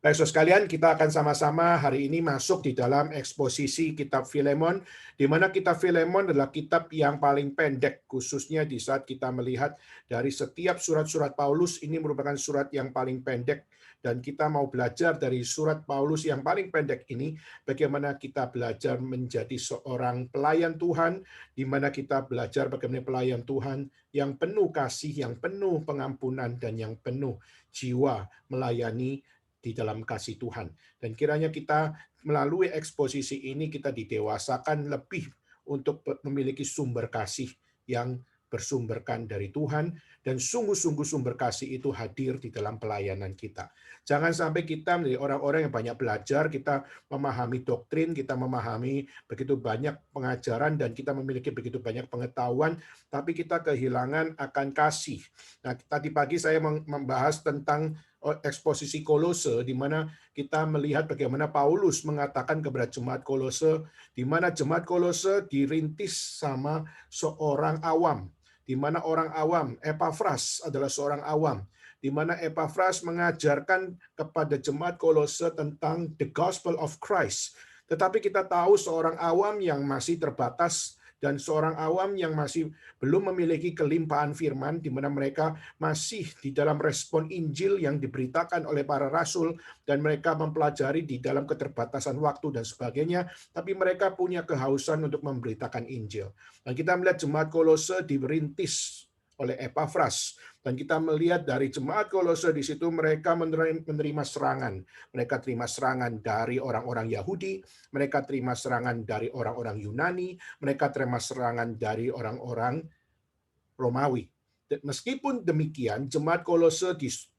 Baik, saudara sekalian, kita akan sama-sama hari ini masuk di dalam eksposisi kitab Filemon, di mana kitab Filemon adalah kitab yang paling pendek, khususnya di saat kita melihat dari setiap surat-surat Paulus, ini merupakan surat yang paling pendek, dan kita mau belajar dari surat Paulus yang paling pendek ini, bagaimana kita belajar menjadi seorang pelayan Tuhan, di mana kita belajar bagaimana pelayan Tuhan yang penuh kasih, yang penuh pengampunan, dan yang penuh jiwa melayani di dalam kasih Tuhan. Dan kiranya kita melalui eksposisi ini kita didewasakan lebih untuk memiliki sumber kasih yang bersumberkan dari Tuhan, dan sungguh-sungguh sumber kasih itu hadir di dalam pelayanan kita. Jangan sampai kita menjadi orang-orang yang banyak belajar, kita memahami doktrin, kita memahami begitu banyak pengajaran, dan kita memiliki begitu banyak pengetahuan, tapi kita kehilangan akan kasih. Nah, tadi pagi saya membahas tentang eksposisi Kolose, di mana kita melihat bagaimana Paulus mengatakan kepada jemaat Kolose, di mana jemaat Kolose dirintis sama seorang awam, di mana orang awam, Epafras adalah seorang awam, di mana Epafras mengajarkan kepada jemaat Kolose tentang the gospel of Christ. Tetapi kita tahu seorang awam yang masih terbatas, dan seorang awam yang masih belum memiliki kelimpahan firman, di mana mereka masih di dalam respon Injil yang diberitakan oleh para rasul, dan mereka mempelajari di dalam keterbatasan waktu dan sebagainya, tapi mereka punya kehausan untuk memberitakan Injil. Dan kita melihat jemaat Kolose diberintis oleh Epafras, dan kita melihat dari jemaat Kolose di situ mereka menerima serangan. Mereka terima serangan dari orang-orang Yahudi, mereka terima serangan dari orang-orang Yunani, mereka terima serangan dari orang-orang Romawi. Meskipun demikian, jemaat Kolose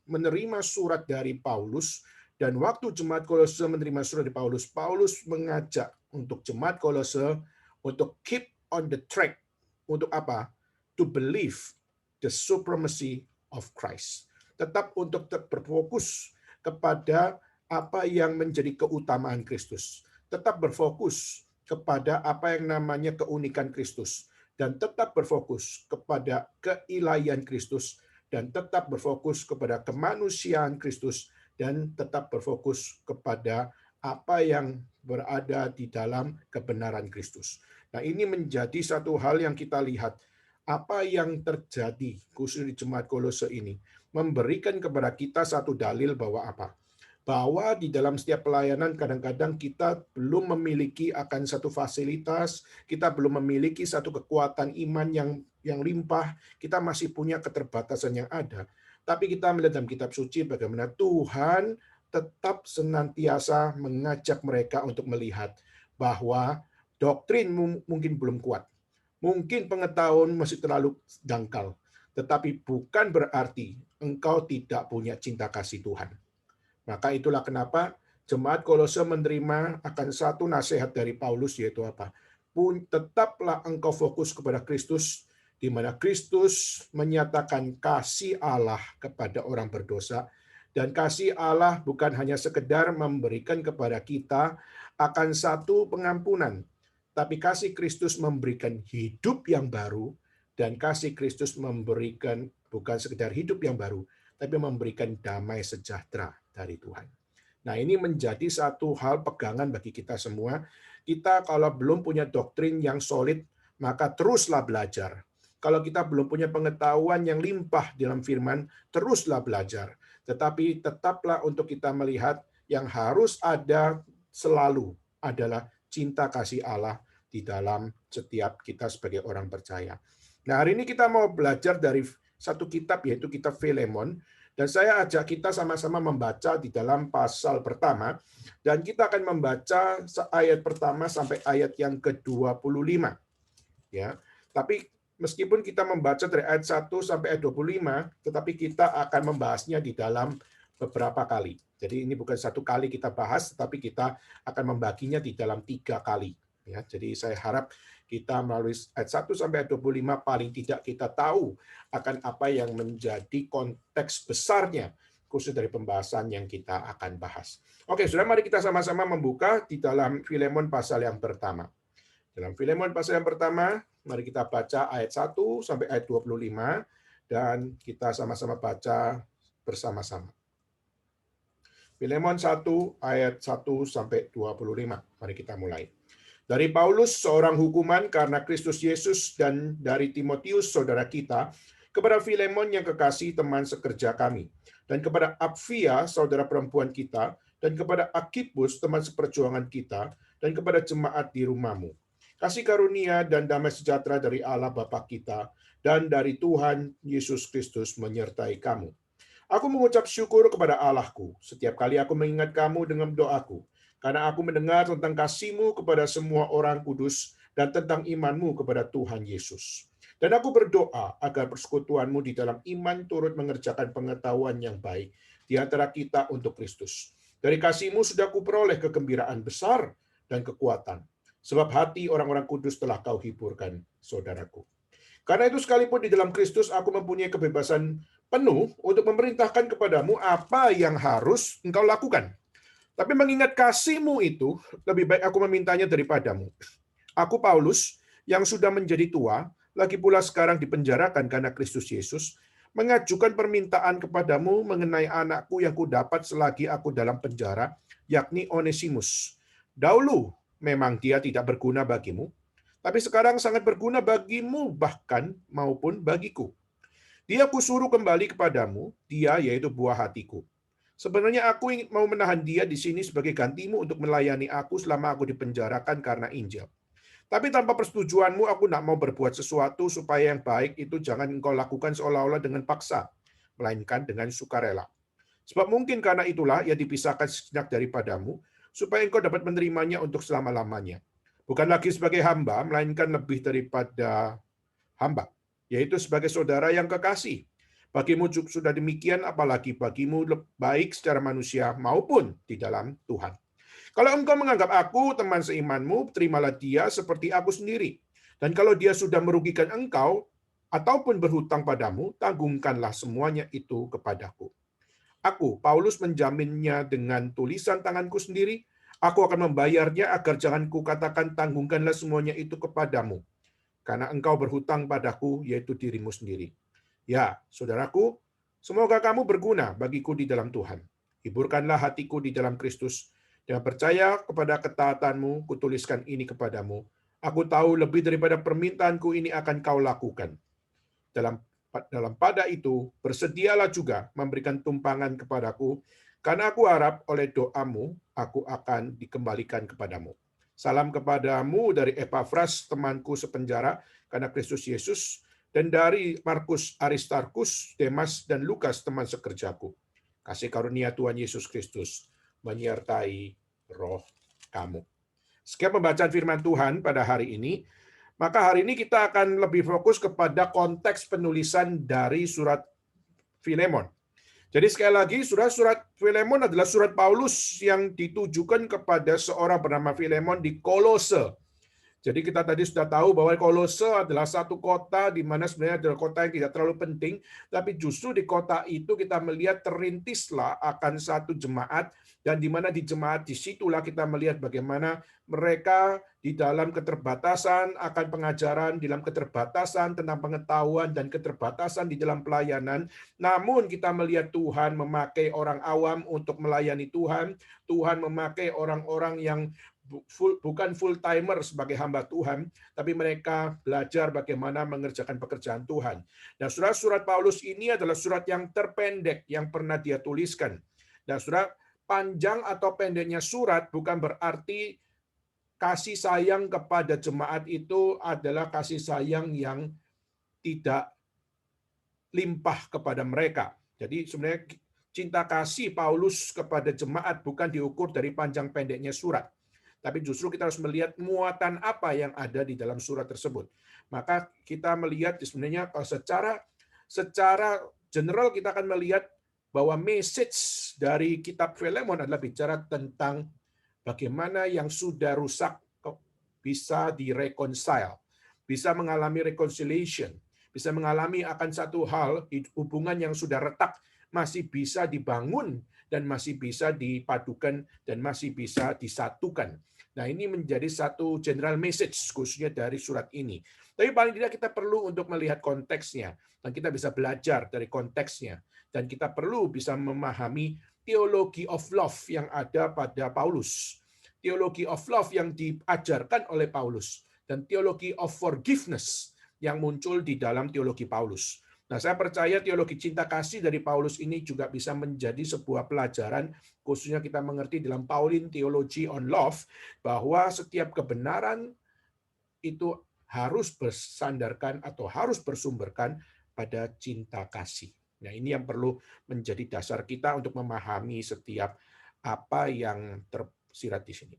menerima surat dari Paulus, dan waktu jemaat Kolose menerima surat dari Paulus, Paulus mengajak untuk jemaat Kolose untuk keep on the track. Untuk apa? To believe the supremacy of Christ. Tetap untuk berfokus kepada apa yang menjadi keutamaan Kristus. Tetap berfokus kepada apa yang namanya keunikan Kristus, dan tetap berfokus kepada keilahian Kristus, dan tetap berfokus kepada kemanusiaan Kristus, dan tetap berfokus kepada apa yang berada di dalam kebenaran Kristus. Nah, ini menjadi satu hal yang kita lihat, apa yang terjadi khusus di jemaat Kolose ini memberikan kepada kita satu dalil bahwa apa? Bahwa di dalam setiap pelayanan kadang-kadang kita belum memiliki akan satu fasilitas, kita belum memiliki satu kekuatan iman yang limpah, kita masih punya keterbatasan yang ada. Tapi kita melihat dalam kitab suci bagaimana Tuhan tetap senantiasa mengajak mereka untuk melihat bahwa doktrin mungkin belum kuat, mungkin pengetahuan masih terlalu dangkal, tetapi bukan berarti engkau tidak punya cinta kasih Tuhan. Maka itulah kenapa jemaat Kolose menerima akan satu nasihat dari Paulus, yaitu apa? Tetaplah engkau fokus kepada Kristus, di mana Kristus menyatakan kasih Allah kepada orang berdosa, dan kasih Allah bukan hanya sekedar memberikan kepada kita akan satu pengampunan, tapi kasih Kristus memberikan hidup yang baru, dan kasih Kristus memberikan bukan sekedar hidup yang baru, tapi memberikan damai sejahtera dari Tuhan. Nah, ini menjadi satu hal pegangan bagi kita semua. Kita kalau belum punya doktrin yang solid, maka teruslah belajar. Kalau kita belum punya pengetahuan yang limpah dalam firman, teruslah belajar. Tetapi tetaplah untuk kita melihat yang harus ada selalu adalah cinta kasih Allah di dalam setiap kita sebagai orang percaya. Nah, hari ini kita mau belajar dari satu kitab, yaitu kitab Filemon. Dan saya ajak kita sama-sama membaca di dalam pasal pertama, dan kita akan membaca ayat pertama sampai ayat yang ke-25. Ya. Tapi meskipun kita membaca dari ayat 1 sampai ayat 25, tetapi kita akan membahasnya di dalam beberapa kali. Jadi ini bukan satu kali kita bahas, tetapi kita akan membaginya di dalam 3 kali. Ya, jadi saya harap kita melalui ayat 1 sampai ayat 25 paling tidak kita tahu akan apa yang menjadi konteks besarnya khusus dari pembahasan yang kita akan bahas. Oke, sudah, mari kita sama-sama membuka di dalam Filemon pasal yang pertama. Dalam Filemon pasal yang pertama, mari kita baca ayat 1 sampai ayat 25 dan kita sama-sama baca bersama-sama. Filemon 1 ayat 1 sampai 25. Mari kita mulai. Dari Paulus, seorang hukuman karena Kristus Yesus, dan dari Timotius, saudara kita, kepada Filemon yang kekasih teman sekerja kami, dan kepada Apfia, saudara perempuan kita, dan kepada Akipus, teman seperjuangan kita, dan kepada jemaat di rumahmu. Kasih karunia dan damai sejahtera dari Allah Bapa kita, dan dari Tuhan Yesus Kristus menyertai kamu. Aku mengucap syukur kepada Allahku setiap kali aku mengingat kamu dengan doaku, karena aku mendengar tentang kasih-Mu kepada semua orang kudus dan tentang iman-Mu kepada Tuhan Yesus. Dan aku berdoa agar persekutuan-Mu di dalam iman turut mengerjakan pengetahuan yang baik di antara kita untuk Kristus. Dari kasih-Mu sudah kuperoleh kegembiraan besar dan kekuatan, sebab hati orang-orang kudus telah Kau hiburkan, saudaraku. Karena itu sekalipun di dalam Kristus aku mempunyai kebebasan penuh untuk memerintahkan kepadamu apa yang harus engkau lakukan. Tapi mengingat kasih-Mu itu, lebih baik aku memintanya daripadamu. Aku Paulus, yang sudah menjadi tua, lagi pula sekarang dipenjarakan karena Kristus Yesus, mengajukan permintaan kepadamu mengenai anakku yang kudapat selagi aku dalam penjara, yakni Onesimus. Dahulu memang dia tidak berguna bagimu, tapi sekarang sangat berguna bagimu bahkan maupun bagiku. Dia kusuruh kembali kepadamu, dia yaitu buah hatiku. Sebenarnya aku ingin mau menahan dia di sini sebagai gantimu untuk melayani aku selama aku dipenjarakan karena Injil. Tapi tanpa persetujuanmu aku tidak mau berbuat sesuatu supaya yang baik itu jangan engkau lakukan seolah-olah dengan paksa, melainkan dengan sukarela. Sebab mungkin karena itulah ia dipisahkan sejenak daripadamu, supaya engkau dapat menerimanya untuk selama-lamanya. Bukan lagi sebagai hamba, melainkan lebih daripada hamba, yaitu sebagai saudara yang kekasih. Bagimu sudah demikian, apalagi bagimu baik secara manusia maupun di dalam Tuhan. Kalau engkau menganggap aku teman seimanmu, terimalah dia seperti aku sendiri. Dan kalau dia sudah merugikan engkau, ataupun berhutang padamu, tanggungkanlah semuanya itu kepadaku. Aku, Paulus, menjaminnya dengan tulisan tanganku sendiri. Aku akan membayarnya agar jangan kukatakan tanggungkanlah semuanya itu kepadamu, karena engkau berhutang padaku, yaitu dirimu sendiri. Ya, saudaraku, semoga kamu berguna bagiku di dalam Tuhan. Hiburkanlah hatiku di dalam Kristus, dan percaya kepada ketaatanmu, kutuliskan ini kepadamu. Aku tahu lebih daripada permintaanku ini akan kau lakukan. Dalam pada itu, bersedialah juga memberikan tumpangan kepadaku, karena aku harap oleh doamu, aku akan dikembalikan kepadamu. Salam kepadamu dari Epafras, temanku sepenjara karena Kristus Yesus, dan dari Markus, Aristarkus, Demas, dan Lukas, teman sekerjaku. Kasih karunia Tuhan Yesus Kristus menyertai roh kamu. Sekian pembacaan firman Tuhan pada hari ini. Maka hari ini kita akan lebih fokus kepada konteks penulisan dari surat Filemon. Jadi sekali lagi, surat Filemon adalah surat Paulus yang ditujukan kepada seorang bernama Filemon di Kolose. Jadi kita tadi sudah tahu bahwa Kolose adalah satu kota di mana sebenarnya adalah kota yang tidak terlalu penting, tapi justru di kota itu kita melihat terintislah akan satu jemaat, dan di mana di jemaat disitulah kita melihat bagaimana mereka di dalam keterbatasan akan pengajaran, di dalam keterbatasan tentang pengetahuan, dan keterbatasan di dalam pelayanan. Namun kita melihat Tuhan memakai orang awam untuk melayani Tuhan. Tuhan memakai orang-orang yang bukan full timer sebagai hamba Tuhan, tapi mereka belajar bagaimana mengerjakan pekerjaan Tuhan. Nah, surat-surat Paulus ini adalah surat yang terpendek yang pernah dia tuliskan. Dan surat panjang atau pendeknya surat bukan berarti kasih sayang kepada jemaat itu adalah kasih sayang yang tidak limpah kepada mereka. Jadi sebenarnya cinta kasih Paulus kepada jemaat bukan diukur dari panjang pendeknya surat, tapi justru kita harus melihat muatan apa yang ada di dalam surat tersebut. Maka kita melihat sebenarnya secara general kita akan melihat bahwa message dari kitab Filemon adalah bicara tentang bagaimana yang sudah rusak bisa direconcile, bisa mengalami reconciliation, bisa mengalami akan satu hal, hubungan yang sudah retak masih bisa dibangun dan masih bisa dipadukan dan masih bisa disatukan. Nah, ini menjadi satu general message khususnya dari surat ini. Tapi paling tidak kita perlu untuk melihat konteksnya, dan kita bisa belajar dari konteksnya, dan kita perlu bisa memahami teologi of love yang ada pada Paulus. Teologi of love yang diajarkan oleh Paulus. Dan teologi of forgiveness yang muncul di dalam teologi Paulus. Nah, saya percaya teologi cinta kasih dari Paulus ini juga bisa menjadi sebuah pelajaran, khususnya kita mengerti dalam Pauline Theology on Love, bahwa setiap kebenaran itu harus bersandarkan atau harus bersumberkan pada cinta kasih. Nah, ini yang perlu menjadi dasar kita untuk memahami setiap apa yang tersirat di sini.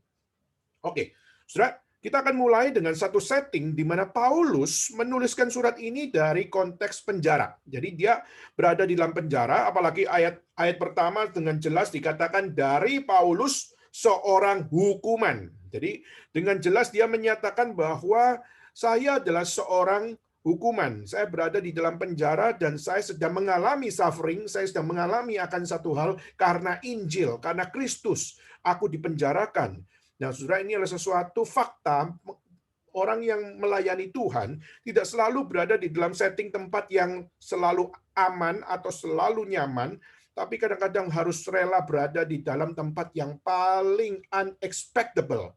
Oke, Saudara, kita akan mulai dengan satu setting di mana Paulus menuliskan surat ini dari konteks penjara. Jadi dia berada di dalam penjara, apalagi ayat pertama dengan jelas dikatakan dari Paulus seorang hukuman. Jadi dengan jelas dia menyatakan bahwa saya adalah seorang hukuman. Saya berada di dalam penjara dan saya sedang mengalami suffering, saya sedang mengalami akan satu hal karena Injil, karena Kristus. Aku dipenjarakan. Nah, saudara, ini adalah sesuatu fakta. Orang yang melayani Tuhan tidak selalu berada di dalam setting tempat yang selalu aman atau selalu nyaman, tapi kadang-kadang harus rela berada di dalam tempat yang paling unexpectable.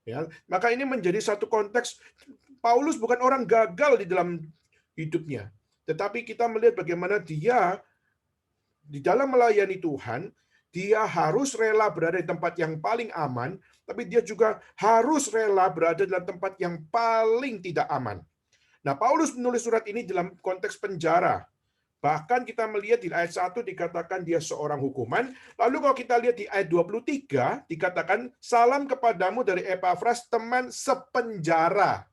Ya, maka ini menjadi satu konteks. Paulus bukan orang gagal di dalam hidupnya, tetapi kita melihat bagaimana dia di dalam melayani Tuhan, dia harus rela berada di tempat yang paling aman, tapi dia juga harus rela berada dalam tempat yang paling tidak aman. Nah, Paulus menulis surat ini dalam konteks penjara. Bahkan kita melihat di ayat 1 dikatakan dia seorang hukuman. Lalu kalau kita lihat di ayat 23, dikatakan, salam kepadamu dari Epafras, teman sepenjara.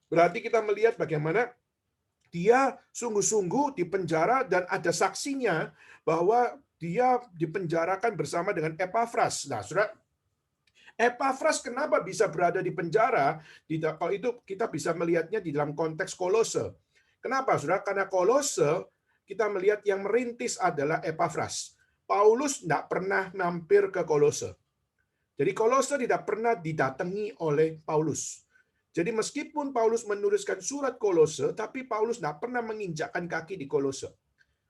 Berarti kita melihat bagaimana dia sungguh-sungguh di penjara dan ada saksinya bahwa dia dipenjarakan bersama dengan Epafras. Nah, Saudara, Epafras kenapa bisa berada di penjara? Kalau itu kita bisa melihatnya di dalam konteks Kolose. Kenapa, Saudara? Karena Kolose kita melihat yang merintis adalah Epafras. Paulus tidak pernah mampir ke Kolose. Jadi Kolose tidak pernah didatangi oleh Paulus. Jadi meskipun Paulus menuliskan surat Kolose, tapi Paulus tidak pernah menginjakkan kaki di Kolose.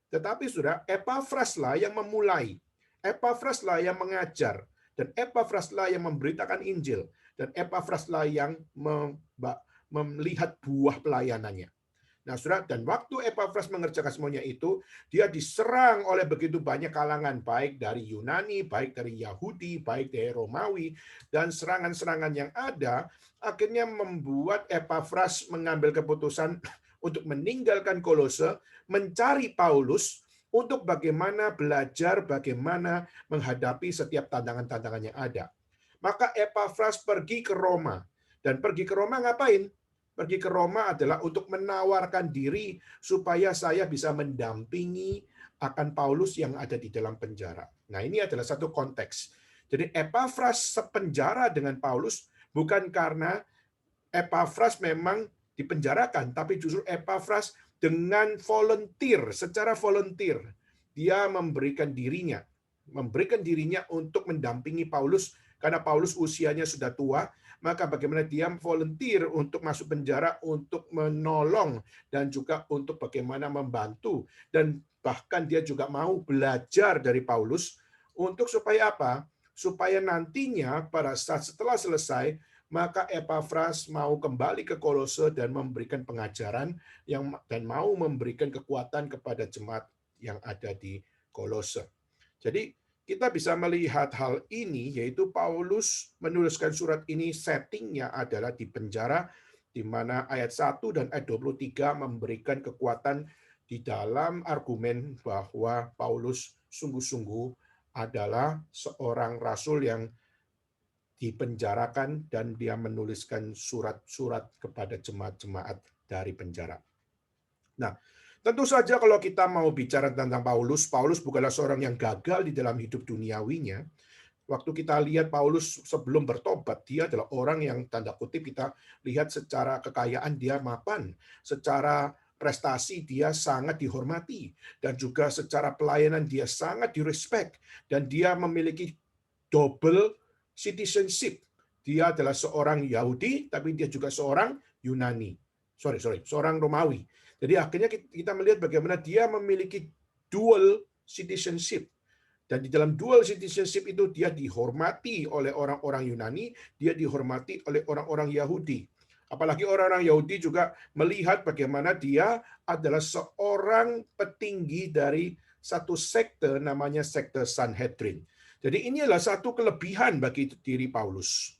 Tetapi Saudara, Epafraslah yang memulai. Epafraslah yang mengajar. Dan Epafraslah yang memberitakan Injil. Dan Epafraslah yang melihat buah pelayanannya. Nah, Saudara, dan waktu Epafras mengerjakan semuanya itu, dia diserang oleh begitu banyak kalangan, baik dari Yunani, baik dari Yahudi, baik dari Romawi, dan serangan-serangan yang ada, akhirnya membuat Epafras mengambil keputusan untuk meninggalkan Kolose, mencari Paulus, untuk bagaimana belajar, bagaimana menghadapi setiap tantangan-tantangan yang ada. Maka Epafras pergi ke Roma. Dan pergi ke Roma ngapain? Pergi ke Roma adalah untuk menawarkan diri supaya saya bisa mendampingi akan Paulus yang ada di dalam penjara. Nah, ini adalah satu konteks. Jadi Epafras sepenjara dengan Paulus bukan karena Epafras memang dipenjarakan, tapi justru Epafras dengan volunteer, secara volunteer, dia memberikan dirinya untuk mendampingi Paulus, karena Paulus usianya sudah tua, maka bagaimana dia volunteer untuk masuk penjara, untuk menolong, dan juga untuk bagaimana membantu, dan bahkan dia juga mau belajar dari Paulus, untuk supaya apa? Supaya nantinya pada saat setelah selesai, maka Epafras mau kembali ke Kolose dan memberikan pengajaran dan mau memberikan kekuatan kepada jemaat yang ada di Kolose. Jadi kita bisa melihat hal ini, yaitu Paulus menuliskan surat ini, settingnya adalah di penjara, di mana ayat 1 dan ayat 23 memberikan kekuatan di dalam argumen bahwa Paulus sungguh-sungguh adalah seorang rasul yang dipenjarakan dan dia menuliskan surat-surat kepada jemaat-jemaat dari penjara. Nah, tentu saja kalau kita mau bicara tentang Paulus bukanlah seorang yang gagal di dalam hidup duniawinya. Waktu kita lihat Paulus sebelum bertobat, dia adalah orang yang tanda kutip kita lihat secara kekayaan dia mapan, secara prestasi dia sangat dihormati, dan juga secara pelayanan dia sangat direspek, dan dia memiliki double citizenship. Dia adalah seorang Yahudi, tapi dia juga seorang Yunani. Seorang Romawi. Jadi akhirnya kita melihat bagaimana dia memiliki dual citizenship. Dan di dalam dual citizenship itu dia dihormati oleh orang-orang Yunani, dia dihormati oleh orang-orang Yahudi. Apalagi orang-orang Yahudi juga melihat bagaimana dia adalah seorang petinggi dari satu sekte namanya sekte Sanhedrin. Jadi ini adalah satu kelebihan bagi diri Paulus.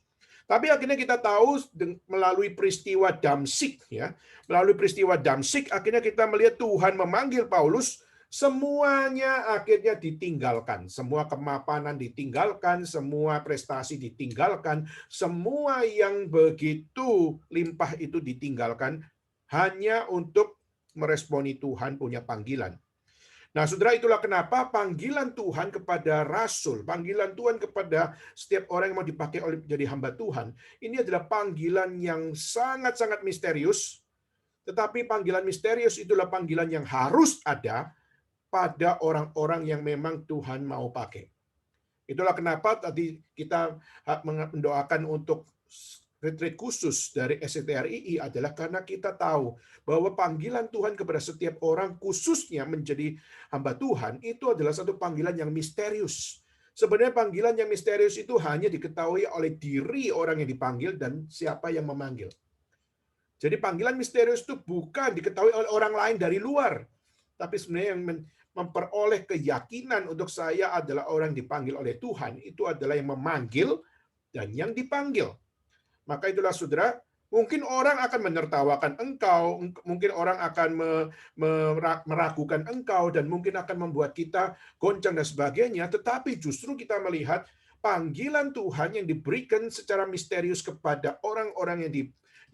Tapi akhirnya kita tahu melalui peristiwa Damsik, ya, melalui peristiwa Damsik akhirnya kita melihat Tuhan memanggil Paulus, semuanya akhirnya ditinggalkan, semua kemapanan ditinggalkan, semua prestasi ditinggalkan, semua yang begitu limpah itu ditinggalkan hanya untuk meresponi Tuhan punya panggilan. Nah, saudara, itulah kenapa panggilan Tuhan kepada rasul, panggilan Tuhan kepada setiap orang yang mau dipakai oleh jadi hamba Tuhan, ini adalah panggilan yang sangat-sangat misterius, tetapi panggilan misterius itulah panggilan yang harus ada pada orang-orang yang memang Tuhan mau pakai. Itulah kenapa tadi kita mendoakan untuk retreat khusus dari SCTRII adalah karena kita tahu bahwa panggilan Tuhan kepada setiap orang, khususnya menjadi hamba Tuhan, itu adalah satu panggilan yang misterius. Sebenarnya panggilan yang misterius itu hanya diketahui oleh diri orang yang dipanggil dan siapa yang memanggil. Jadi panggilan misterius itu bukan diketahui oleh orang lain dari luar, tapi sebenarnya yang memperoleh keyakinan untuk saya adalah orang dipanggil oleh Tuhan, itu adalah yang memanggil dan yang dipanggil. Maka itulah saudara, mungkin orang akan menertawakan engkau, mungkin orang akan meragukan engkau, dan mungkin akan membuat kita goncang dan sebagainya, tetapi justru kita melihat panggilan Tuhan yang diberikan secara misterius kepada orang-orang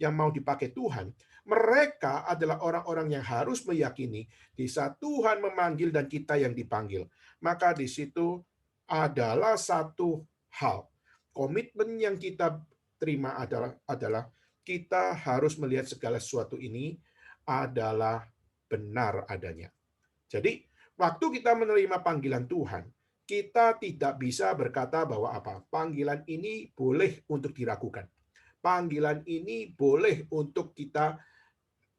yang mau dipakai Tuhan. Mereka adalah orang-orang yang harus meyakini di saat Tuhan memanggil dan kita yang dipanggil. Maka di situ adalah satu hal, komitmen yang kita terima adalah kita harus melihat segala sesuatu ini adalah benar adanya. Jadi, waktu kita menerima panggilan Tuhan, kita tidak bisa berkata bahwa panggilan ini boleh untuk diragukan. Panggilan ini boleh untuk kita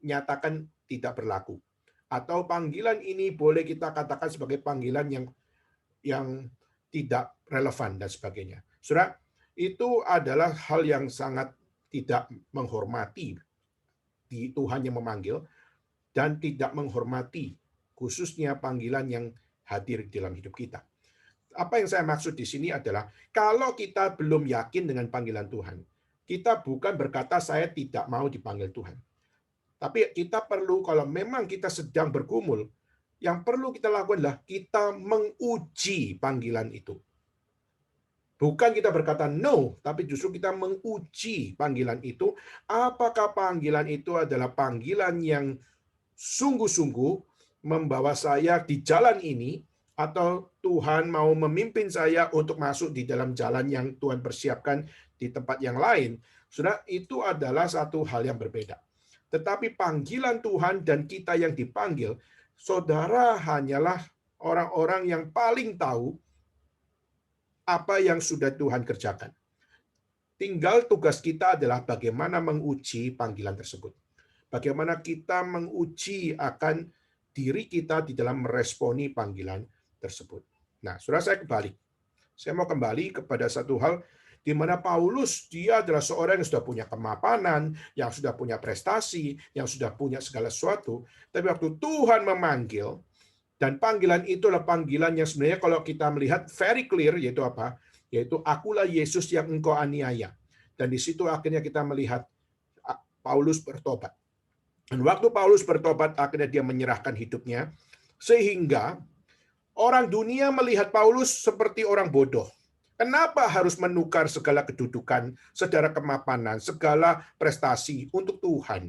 nyatakan tidak berlaku. Atau panggilan ini boleh kita katakan sebagai panggilan yang tidak relevan dan sebagainya. Saudara, itu adalah hal yang sangat tidak menghormati di Tuhan yang memanggil dan tidak menghormati khususnya panggilan yang hadir di dalam hidup kita. Apa yang saya maksud di sini adalah kalau kita belum yakin dengan panggilan Tuhan, kita bukan berkata saya tidak mau dipanggil Tuhan. Tapi kita perlu, kalau memang kita sedang bergumul, yang perlu kita lakukan adalah kita menguji panggilan itu. Bukan kita berkata no, tapi justru kita menguji panggilan itu. Apakah panggilan itu adalah panggilan yang sungguh-sungguh membawa saya di jalan ini, atau Tuhan mau memimpin saya untuk masuk di dalam jalan yang Tuhan persiapkan di tempat yang lain. Saudara, itu adalah satu hal yang berbeda. Tetapi panggilan Tuhan dan kita yang dipanggil, saudara hanyalah orang-orang yang paling tahu apa yang sudah Tuhan kerjakan. Tinggal tugas kita adalah bagaimana menguji panggilan tersebut. Bagaimana kita menguji akan diri kita di dalam meresponi panggilan tersebut. Nah, saudara, saya kembali. Saya mau kembali kepada satu hal di mana Paulus, dia adalah seorang yang sudah punya kemapanan, yang sudah punya prestasi, yang sudah punya segala sesuatu. Tapi waktu Tuhan memanggil, dan panggilan itu adalah panggilan yang sebenarnya kalau kita melihat very clear, yaitu apa? Yaitu akulah Yesus yang engkau aniaya. Dan di situ akhirnya kita melihat Paulus bertobat. Dan waktu Paulus bertobat, akhirnya dia menyerahkan hidupnya, sehingga orang dunia melihat Paulus seperti orang bodoh. Kenapa harus menukar segala kedudukan, segala kemapanan, segala prestasi untuk Tuhan?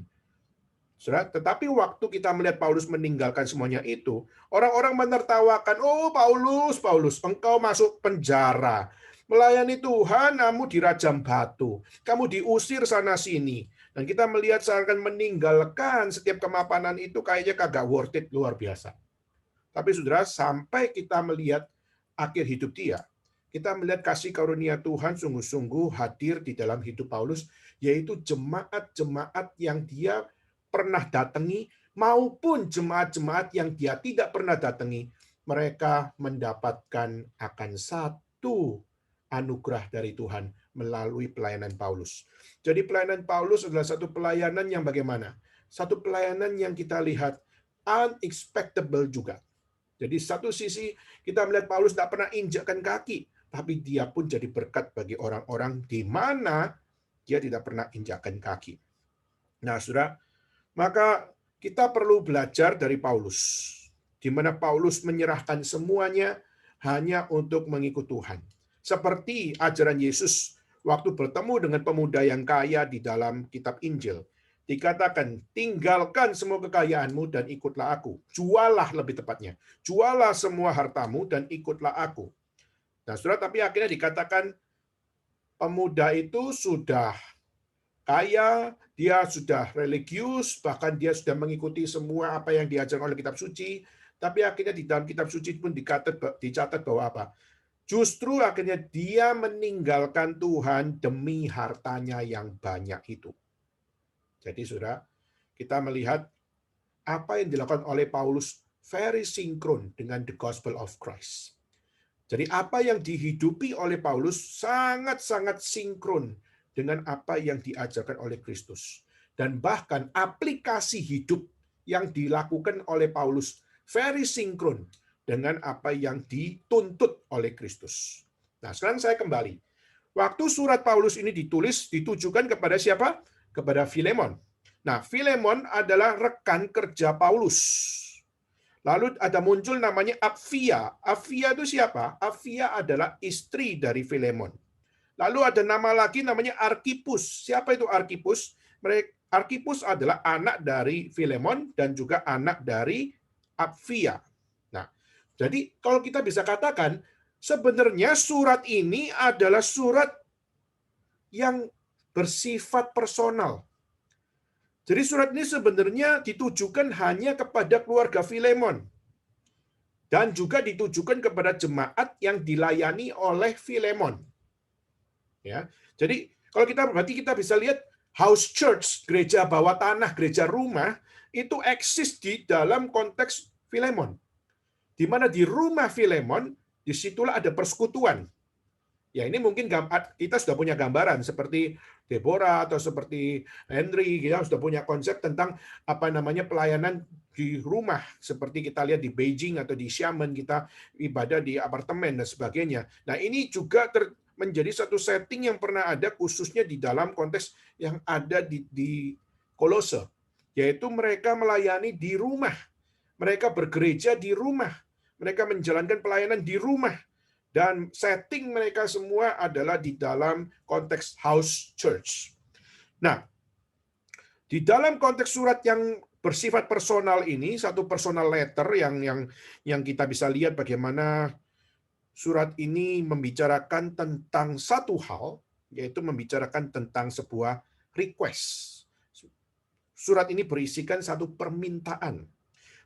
Saudara, tetapi waktu kita melihat Paulus meninggalkan semuanya itu, orang-orang menertawakan, oh Paulus, engkau masuk penjara, melayani Tuhan, kamu dirajam batu, kamu diusir sana-sini. Dan kita melihat seakan meninggalkan setiap kemapanan itu kayaknya kagak worth it, luar biasa. Tapi saudara, sampai kita melihat akhir hidup dia, kita melihat kasih karunia Tuhan sungguh-sungguh hadir di dalam hidup Paulus, yaitu jemaat-jemaat yang dia pernah datangi maupun jemaat-jemaat yang dia tidak pernah datangi, mereka mendapatkan akan satu anugerah dari Tuhan melalui pelayanan Paulus. Jadi pelayanan Paulus adalah satu pelayanan yang bagaimana? Satu pelayanan yang kita lihat unexpectable juga. Jadi satu sisi kita melihat Paulus tidak pernah injakkan kaki, tapi dia pun jadi berkat bagi orang-orang di mana dia tidak pernah injakkan kaki. Nah, saudara, maka kita perlu belajar dari Paulus, di mana Paulus menyerahkan semuanya hanya untuk mengikut Tuhan. Seperti ajaran Yesus waktu bertemu dengan pemuda yang kaya di dalam kitab Injil. Dikatakan, tinggalkan semua kekayaanmu dan ikutlah aku. Jualah lebih tepatnya. Jualah semua hartamu dan ikutlah aku. Nah, saudara, tapi akhirnya dikatakan pemuda itu sudah kaya, dia sudah religius, bahkan dia sudah mengikuti semua apa yang diajarkan oleh kitab suci, tapi akhirnya di dalam kitab suci pun dicatat bahwa apa? Justru akhirnya dia meninggalkan Tuhan demi hartanya yang banyak itu. Jadi saudara, kita melihat apa yang dilakukan oleh Paulus very sinkron dengan the gospel of Christ. Jadi apa yang dihidupi oleh Paulus sangat-sangat sinkron dengan apa yang diajarkan oleh Kristus. Dan bahkan aplikasi hidup yang dilakukan oleh Paulus very sinkron dengan apa yang dituntut oleh Kristus. Nah, sekarang saya kembali. Waktu surat Paulus ini ditulis, ditujukan kepada siapa? Kepada Filemon. Nah, Filemon adalah rekan kerja Paulus. Lalu ada muncul namanya Apfia. Apfia itu siapa? Apfia adalah istri dari Filemon. Lalu ada nama lagi namanya Arkipus. Siapa itu Arkipus? Arkipus adalah anak dari Filemon dan juga anak dari Apfia. Nah, jadi kalau kita bisa katakan, sebenarnya surat ini adalah surat yang bersifat personal. Jadi surat ini sebenarnya ditujukan hanya kepada keluarga Filemon. Dan juga ditujukan kepada jemaat yang dilayani oleh Filemon. Ya. Jadi kalau berarti kita bisa lihat house church, gereja bawah tanah, gereja rumah, itu eksis di dalam konteks Filemon. Di mana di rumah Filemon, disitulah ada persekutuan. Ya ini mungkin kita sudah punya gambaran seperti Deborah atau seperti Henry, kita sudah punya konsep tentang apa namanya pelayanan di rumah seperti kita lihat di Beijing atau di Xiamen, kita ibadah di apartemen dan sebagainya. Nah ini juga menjadi satu setting yang pernah ada khususnya di dalam konteks yang ada di Kolose, yaitu mereka melayani di rumah, mereka bergereja di rumah, mereka menjalankan pelayanan di rumah. Dan setting mereka semua adalah di dalam konteks house church. Nah, di dalam konteks surat yang bersifat personal ini, satu personal letter yang kita bisa lihat bagaimana surat ini membicarakan tentang satu hal, yaitu membicarakan tentang sebuah request. Surat ini berisikan satu permintaan.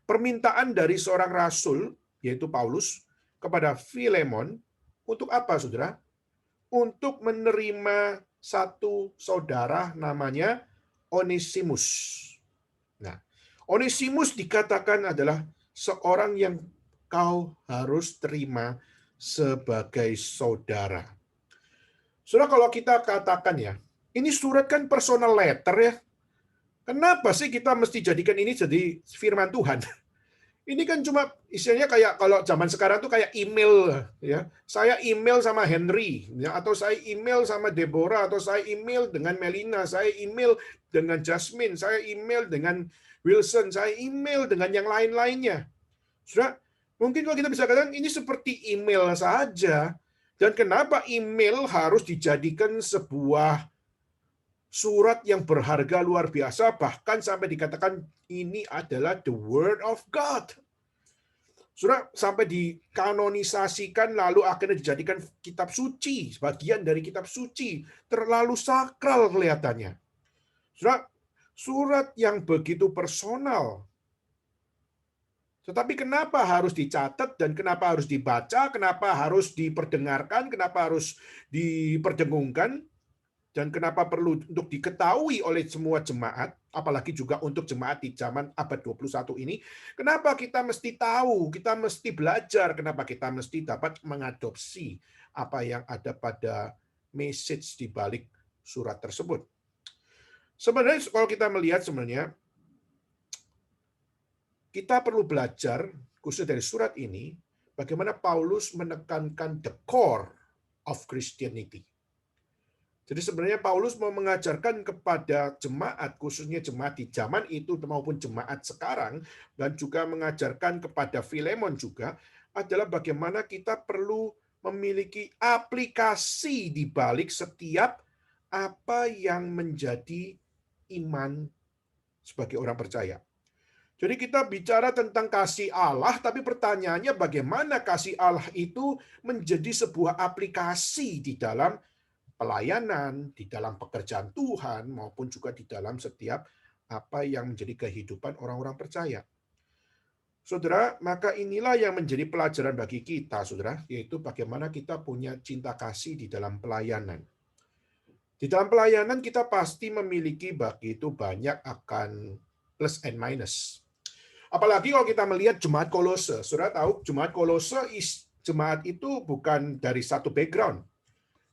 Permintaan dari seorang rasul, yaitu Paulus, kepada Filemon, untuk apa, saudara? Untuk menerima satu saudara namanya Onesimus. Nah, Onesimus dikatakan adalah seorang yang kau harus terima sebagai saudara. Saudara, kalau kita katakan ya, ini surat kan personal letter ya. Kenapa sih kita mesti jadikan ini jadi firman Tuhan? Ini kan cuma istilahnya kayak kalau zaman sekarang tuh kayak email ya. Saya email sama Henry ya, atau saya email sama Deborah, atau saya email dengan Melina, saya email dengan Jasmine, saya email dengan Wilson, saya email dengan yang lain-lainnya. Sudah, mungkin kalau kita bisa katakan ini seperti email saja. Dan kenapa email harus dijadikan sebuah surat yang berharga luar biasa, bahkan sampai dikatakan ini adalah the word of God. Surat sampai dikanonisasikan lalu akhirnya dijadikan kitab suci, sebagian dari kitab suci, terlalu sakral kelihatannya. Surat yang begitu personal. Tetapi kenapa harus dicatat dan kenapa harus dibaca, kenapa harus diperdengarkan, kenapa harus diperdengungkan? Dan kenapa perlu untuk diketahui oleh semua jemaat, apalagi juga untuk jemaat di zaman abad 21 ini, kenapa kita mesti tahu, kita mesti belajar, kenapa kita mesti dapat mengadopsi apa yang ada pada message di balik surat tersebut. Sebenarnya kalau kita melihat sebenarnya kita perlu belajar khusus dari surat ini bagaimana Paulus menekankan the core of Christianity. Jadi sebenarnya Paulus mau mengajarkan kepada jemaat, khususnya jemaat di zaman itu maupun jemaat sekarang, dan juga mengajarkan kepada Filemon juga, adalah bagaimana kita perlu memiliki aplikasi di balik setiap apa yang menjadi iman sebagai orang percaya. Jadi kita bicara tentang kasih Allah, tapi pertanyaannya bagaimana kasih Allah itu menjadi sebuah aplikasi di dalam pelayanan, di dalam pekerjaan Tuhan, maupun juga di dalam setiap apa yang menjadi kehidupan orang-orang percaya. Saudara, maka inilah yang menjadi pelajaran bagi kita, saudara, yaitu bagaimana kita punya cinta kasih di dalam pelayanan. Di dalam pelayanan kita pasti memiliki begitu banyak akan plus and minus. Apalagi kalau kita melihat jemaat Kolose. Saudara tahu jemaat Kolose, jemaat itu bukan dari satu background.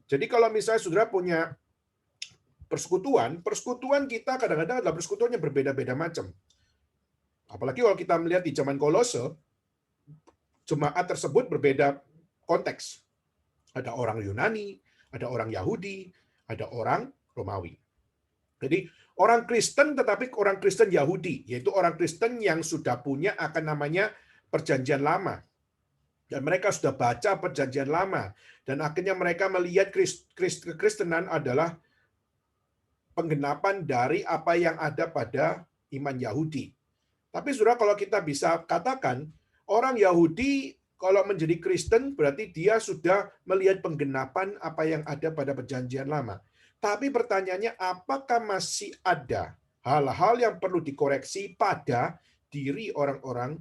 Jadi kalau misalnya saudara punya persekutuan kita kadang-kadang adalah persekutuan yang berbeda-beda macam. Apalagi kalau kita melihat di zaman Kolose, jemaat tersebut berbeda konteks. Ada orang Yunani, ada orang Yahudi, ada orang Romawi. Jadi orang Kristen tetapi orang Kristen Yahudi, yaitu orang Kristen yang sudah punya akan namanya perjanjian lama. Dan mereka sudah baca perjanjian lama. Dan akhirnya mereka melihat kekristenan adalah penggenapan dari apa yang ada pada iman Yahudi. Tapi saudara, kalau kita bisa katakan, orang Yahudi kalau menjadi Kristen berarti dia sudah melihat penggenapan apa yang ada pada perjanjian lama. Tapi pertanyaannya, apakah masih ada hal-hal yang perlu dikoreksi pada diri orang-orang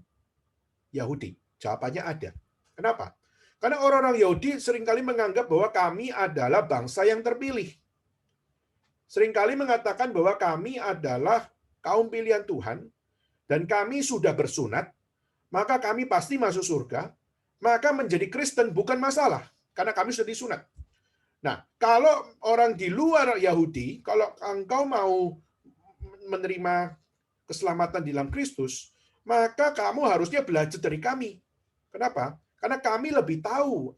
Yahudi? Jawabannya ada. Kenapa? Karena orang-orang Yahudi seringkali menganggap bahwa kami adalah bangsa yang terpilih. Seringkali mengatakan bahwa kami adalah kaum pilihan Tuhan, dan kami sudah bersunat, maka kami pasti masuk surga, maka menjadi Kristen bukan masalah, karena kami sudah disunat. Nah, kalau orang di luar Yahudi, kalau engkau mau menerima keselamatan di dalam Kristus, maka kamu harusnya belajar dari kami. Kenapa? Karena kami lebih tahu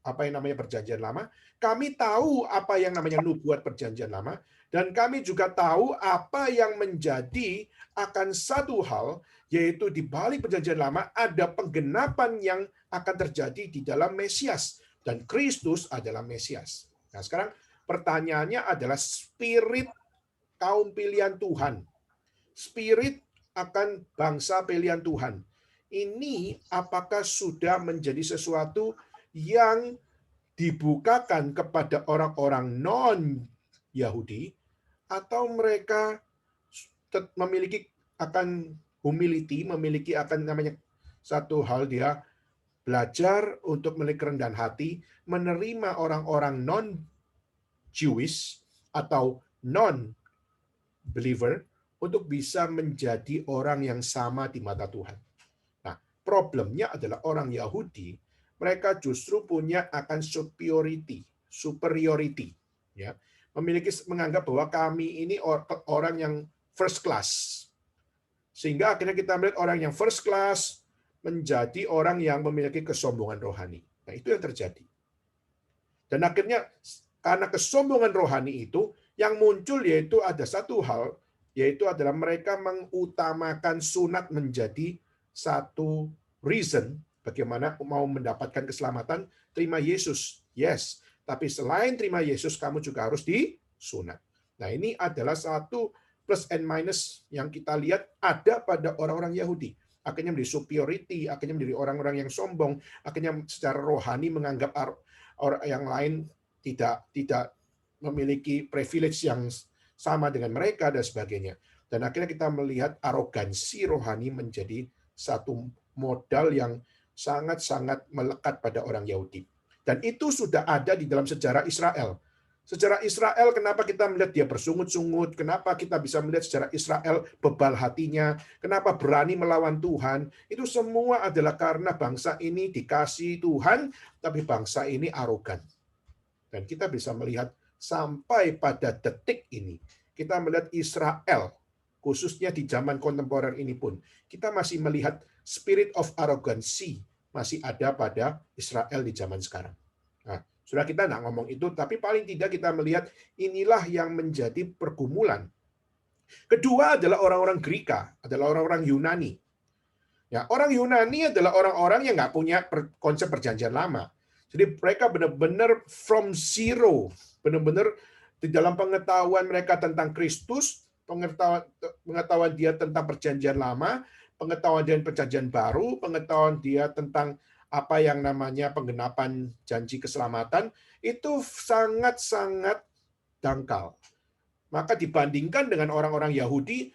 apa yang namanya perjanjian lama, kami tahu apa yang namanya nubuat perjanjian lama, dan kami juga tahu apa yang menjadi akan satu hal, yaitu di balik perjanjian lama ada penggenapan yang akan terjadi di dalam Mesias. Dan Kristus adalah Mesias. Nah, sekarang pertanyaannya adalah spirit kaum pilihan Tuhan. Spirit akan bangsa pilihan Tuhan. Ini apakah sudah menjadi sesuatu yang dibukakan kepada orang-orang non-Yahudi, atau mereka memiliki akan humility, memiliki akan namanya satu hal dia belajar untuk memiliki kerendahan hati, menerima orang-orang non-Jewish atau non-believer untuk bisa menjadi orang yang sama di mata Tuhan. Nah, problemnya adalah orang Yahudi, mereka justru punya akan superiority, ya, menganggap bahwa kami ini orang yang first class. Sehingga akhirnya kita melihat orang yang first class menjadi orang yang memiliki kesombongan rohani. Nah, itu yang terjadi. Dan akhirnya karena kesombongan rohani itu, yang muncul yaitu ada satu hal, yaitu adalah mereka mengutamakan sunat menjadi satu reason bagaimana mau mendapatkan keselamatan. Terima Yesus, yes. Tapi selain terima Yesus, kamu juga harus disunat. Nah, ini adalah satu plus and minus yang kita lihat ada pada orang-orang Yahudi. Akhirnya menjadi superiority, akhirnya menjadi orang-orang yang sombong, akhirnya secara rohani menganggap orang yang lain tidak memiliki privilege yang sama dengan mereka dan sebagainya. Dan akhirnya kita melihat arogansi rohani menjadi satu modal yang sangat-sangat melekat pada orang Yahudi. Dan itu sudah ada di dalam sejarah Israel. Sejarah Israel, kenapa kita melihat dia bersungut-sungut? Kenapa kita bisa melihat sejarah Israel bebal hatinya? Kenapa berani melawan Tuhan? Itu semua adalah karena bangsa ini dikasih Tuhan, tapi bangsa ini arogan. Dan kita bisa melihat sampai pada detik ini, kita melihat Israel, khususnya di zaman kontemporer ini pun, kita masih melihat spirit of arrogancy masih ada pada Israel di zaman sekarang. Nah, sudah kita nggak ngomong itu, tapi paling tidak kita melihat inilah yang menjadi pergumulan. Kedua adalah orang-orang Greka, adalah orang-orang Yunani. Ya, orang Yunani adalah orang-orang yang nggak punya konsep perjanjian lama. Jadi mereka benar-benar from zero, benar-benar di dalam pengetahuan mereka tentang Kristus, pengetahuan dia tentang perjanjian lama, pengetahuan dia perjanjian baru, pengetahuan dia tentang apa yang namanya penggenapan janji keselamatan, itu sangat-sangat dangkal. Maka dibandingkan dengan orang-orang Yahudi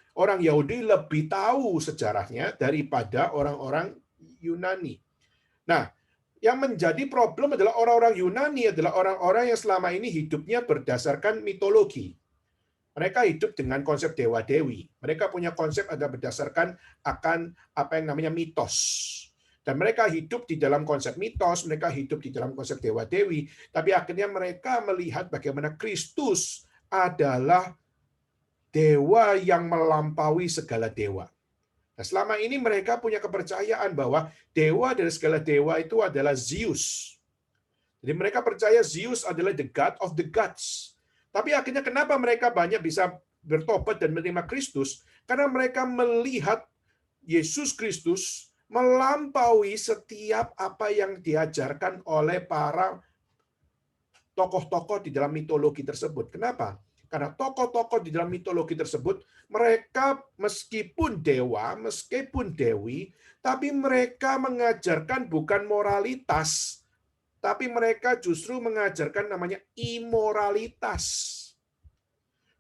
lebih tahu sejarahnya daripada orang-orang Yunani. Nah, yang menjadi problem adalah orang-orang Yunani adalah orang-orang yang selama ini hidupnya berdasarkan mitologi. Mereka hidup dengan konsep dewa-dewi. Mereka punya konsep ada berdasarkan akan apa yang namanya mitos. Dan mereka hidup di dalam konsep mitos, mereka hidup di dalam konsep dewa-dewi, tapi akhirnya mereka melihat bagaimana Kristus adalah dewa yang melampaui segala dewa. Nah, selama ini mereka punya kepercayaan bahwa dewa dari segala dewa itu adalah Zeus. Jadi mereka percaya Zeus adalah the god of the gods. Tapi akhirnya kenapa mereka banyak bisa bertobat dan menerima Kristus? Karena mereka melihat Yesus Kristus melampaui setiap apa yang diajarkan oleh para tokoh-tokoh di dalam mitologi tersebut. Kenapa? Karena tokoh-tokoh di dalam mitologi tersebut, mereka meskipun dewa, meskipun dewi, tapi mereka mengajarkan bukan moralitas, tapi mereka justru mengajarkan namanya imoralitas.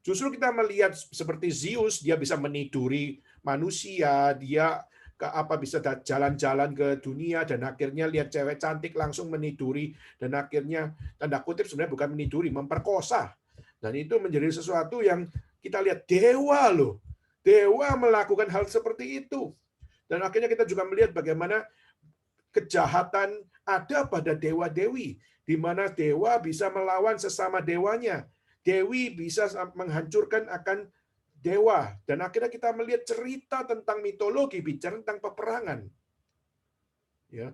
Justru kita melihat seperti Zeus, dia bisa meniduri manusia, dia bisa jalan-jalan ke dunia dan akhirnya lihat cewek cantik langsung meniduri dan akhirnya tanda kutip sebenarnya bukan meniduri, memperkosa. Dan itu menjadi sesuatu yang kita lihat dewa loh. Dewa melakukan hal seperti itu. Dan akhirnya kita juga melihat bagaimana kejahatan ada pada dewa-dewi, di mana dewa bisa melawan sesama dewanya. Dewi bisa menghancurkan akan dewa. Dan akhirnya kita melihat cerita tentang mitologi, bicara tentang peperangan. Ya.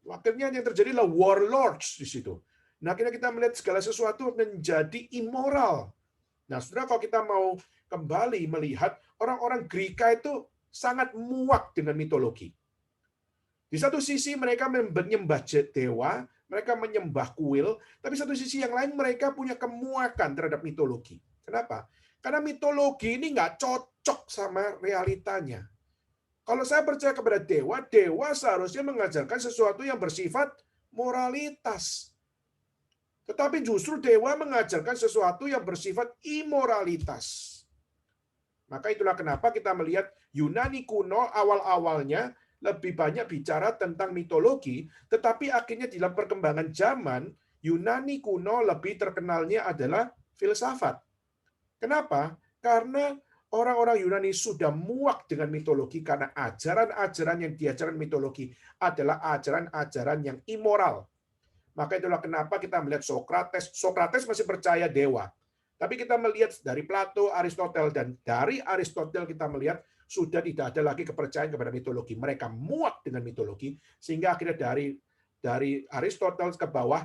Akhirnya yang terjadi adalah warlords di situ. Nah, akhirnya kita melihat segala sesuatu menjadi immoral. Nah, saudara, kalau kita mau kembali melihat orang-orang Greka itu sangat muak dengan mitologi. Di satu sisi mereka menyembah dewa, mereka menyembah kuil, tapi satu sisi yang lain mereka punya kemuakan terhadap mitologi. Kenapa? Karena mitologi ini nggak cocok sama realitanya. Kalau saya percaya kepada dewa, dewa seharusnya mengajarkan sesuatu yang bersifat moralitas. Tetapi justru dewa mengajarkan sesuatu yang bersifat imoralitas. Maka itulah kenapa kita melihat Yunani kuno awal-awalnya lebih banyak bicara tentang mitologi, tetapi akhirnya dalam perkembangan zaman, Yunani kuno lebih terkenalnya adalah filsafat. Kenapa? Karena orang-orang Yunani sudah muak dengan mitologi karena ajaran-ajaran yang diajarkan mitologi adalah ajaran-ajaran yang immoral. Maka itulah kenapa kita melihat Sokrates. Sokrates masih percaya dewa. Tapi kita melihat dari Plato, Aristoteles, dan dari Aristoteles kita melihat sudah tidak ada lagi kepercayaan kepada mitologi. Mereka muak dengan mitologi, sehingga akhirnya dari Aristoteles ke bawah,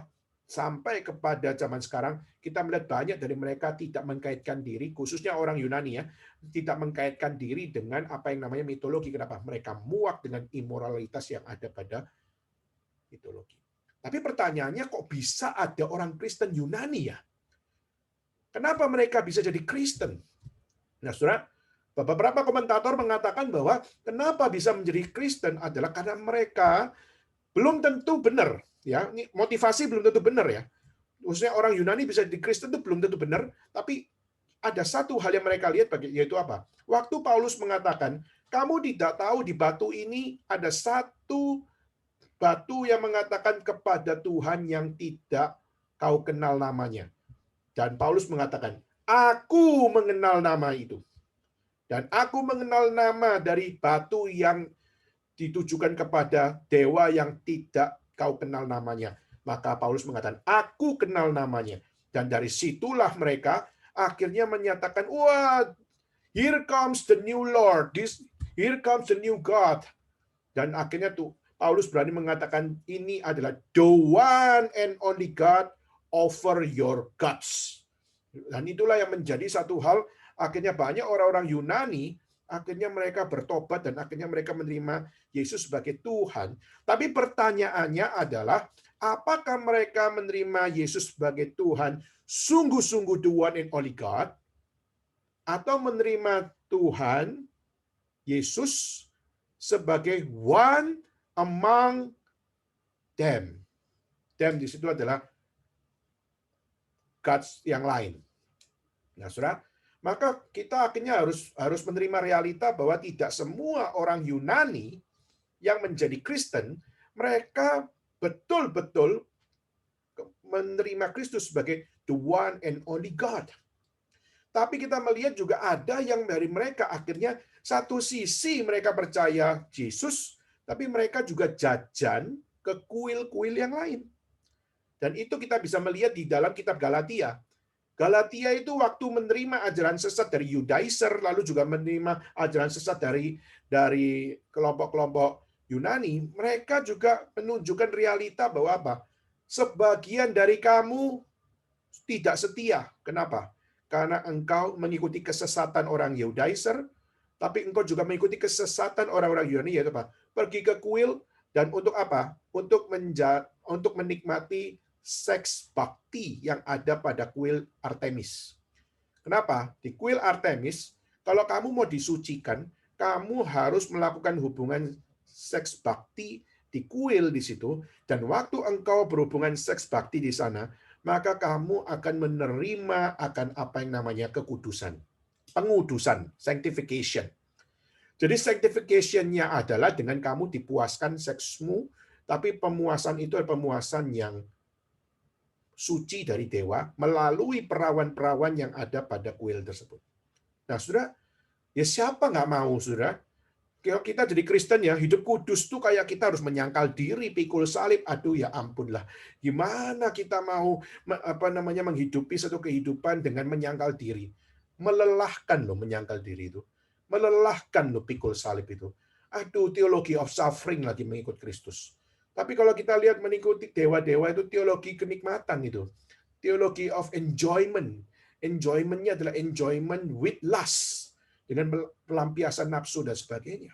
sampai kepada zaman sekarang, kita melihat banyak dari mereka tidak mengkaitkan diri, khususnya orang Yunani ya, tidak mengkaitkan diri dengan apa yang namanya mitologi. Kenapa? Mereka muak dengan imoralitas yang ada pada mitologi. Tapi pertanyaannya, kok bisa ada orang Kristen Yunani ya? Kenapa mereka bisa jadi Kristen? Nah, saudara, beberapa komentator mengatakan bahwa kenapa bisa menjadi Kristen adalah karena mereka belum tentu benar. Ya, ini motivasi belum tentu benar ya. Khususnya orang Yunani bisa jadi Kristen itu belum tentu benar, tapi ada satu hal yang mereka lihat yaitu apa? Waktu Paulus mengatakan, kamu tidak tahu di batu ini ada satu batu yang mengatakan kepada Tuhan yang tidak kau kenal namanya. Dan Paulus mengatakan, aku mengenal nama itu. Dan aku mengenal nama dari batu yang ditujukan kepada dewa yang tidak kau kenal namanya. Maka Paulus mengatakan, aku kenal namanya. Dan dari situlah mereka akhirnya menyatakan, wah, here comes the new Lord, here comes the new God. Dan akhirnya tuh Paulus berani mengatakan, ini adalah the one and only God over your gods. Dan itulah yang menjadi satu hal, akhirnya banyak orang-orang Yunani, akhirnya mereka bertobat dan akhirnya mereka menerima Yesus sebagai Tuhan. Tapi pertanyaannya adalah, apakah mereka menerima Yesus sebagai Tuhan sungguh-sungguh the one and only God, atau menerima Tuhan Yesus sebagai one among them. Them di situ adalah gods yang lain. Nah, saudara, maka kita akhirnya harus menerima realita bahwa tidak semua orang Yunani yang menjadi Kristen, mereka betul-betul menerima Kristus sebagai the one and only God. Tapi kita melihat juga ada yang dari mereka akhirnya satu sisi mereka percaya Yesus, tapi mereka juga jajan ke kuil-kuil yang lain. Dan itu kita bisa melihat di dalam kitab Galatia. Galatia itu waktu menerima ajaran sesat dari Yudaizer, lalu juga menerima ajaran sesat dari kelompok-kelompok Yunani, mereka juga menunjukkan realita bahwa apa? Sebagian dari kamu tidak setia. Kenapa? Karena engkau mengikuti kesesatan orang Yudaizer, tapi engkau juga mengikuti kesesatan orang-orang Yunani, yaitu apa? Pergi ke kuil, dan untuk apa? Untuk menikmati seks bakti yang ada pada kuil Artemis. Kenapa? Di kuil Artemis, kalau kamu mau disucikan, kamu harus melakukan hubungan seks bakti di kuil di situ, dan waktu engkau berhubungan seks bakti di sana, maka kamu akan menerima akan apa yang namanya kekudusan. Pengudusan, sanctification. Jadi sanctification-nya adalah dengan kamu dipuaskan seksmu, tapi pemuasan itu adalah pemuasan yang suci dari dewa melalui perawan-perawan yang ada pada kuil tersebut. Nah, saudara, ya siapa nggak mau, saudara? Kalau kita jadi Kristen ya, hidup kudus tuh kayak kita harus menyangkal diri, pikul salib. Aduh ya ampun lah. Gimana kita mau menghidupi satu kehidupan dengan menyangkal diri? Melelahkan loh menyangkal diri itu. Melelahkan loh pikul salib itu. Aduh, teologi of suffering lagi mengikut Kristus. Tapi kalau kita lihat mengikuti dewa-dewa itu teologi kenikmatan itu. Teologi of enjoyment. Enjoyment-nya adalah enjoyment with lust. Dengan pelampiasan nafsu dan sebagainya.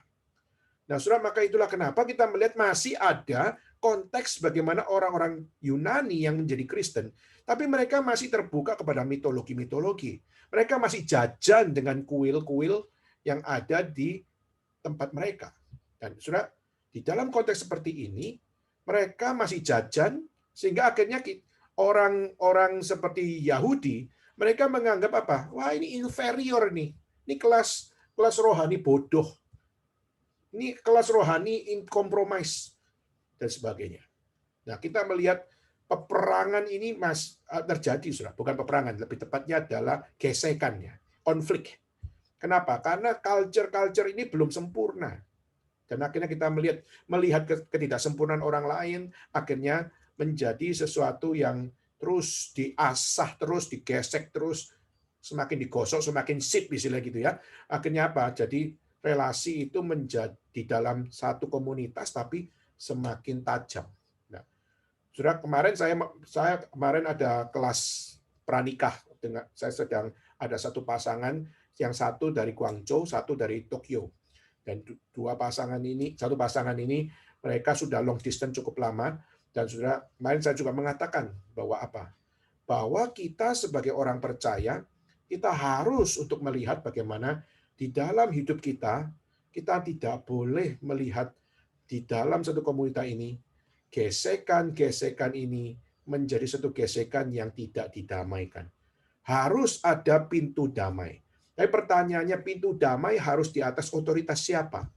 Nah, saudara, maka itulah kenapa kita melihat masih ada konteks bagaimana orang-orang Yunani yang menjadi Kristen, tapi mereka masih terbuka kepada mitologi-mitologi. Mereka masih jajan dengan kuil-kuil yang ada di tempat mereka. Dan saudara, di dalam konteks seperti ini, mereka masih jajan, sehingga akhirnya orang-orang seperti Yahudi, mereka menganggap apa? Wah, ini inferior nih. Ini kelas rohani bodoh. Ini kelas rohani kompromis dan sebagainya. Nah, kita melihat peperangan ini terjadi, saudara. Bukan peperangan, lebih tepatnya adalah gesekannya, konflik. Kenapa? Karena culture ini belum sempurna. Dan akhirnya kita melihat ketidaksempurnaan orang lain, akhirnya menjadi sesuatu yang terus diasah, terus digesek, terus semakin digosok, semakin sip, istilah gitu ya. Akhirnya apa? Jadi relasi itu menjadi dalam satu komunitas, tapi semakin tajam. Nah, saudara, kemarin saya kemarin ada kelas pranikah. Saya sedang ada satu pasangan, yang satu dari Guangzhou, satu dari Tokyo. Dan satu pasangan ini mereka sudah long distance cukup lama, dan saudara, kemarin saya juga mengatakan bahwa apa? Bahwa kita sebagai orang percaya, kita harus untuk melihat bagaimana di dalam hidup kita tidak boleh melihat di dalam satu komunitas ini, gesekan-gesekan ini menjadi satu gesekan yang tidak didamaikan. Harus ada pintu damai. Tapi pertanyaannya, pintu damai harus di atas otoritas siapa?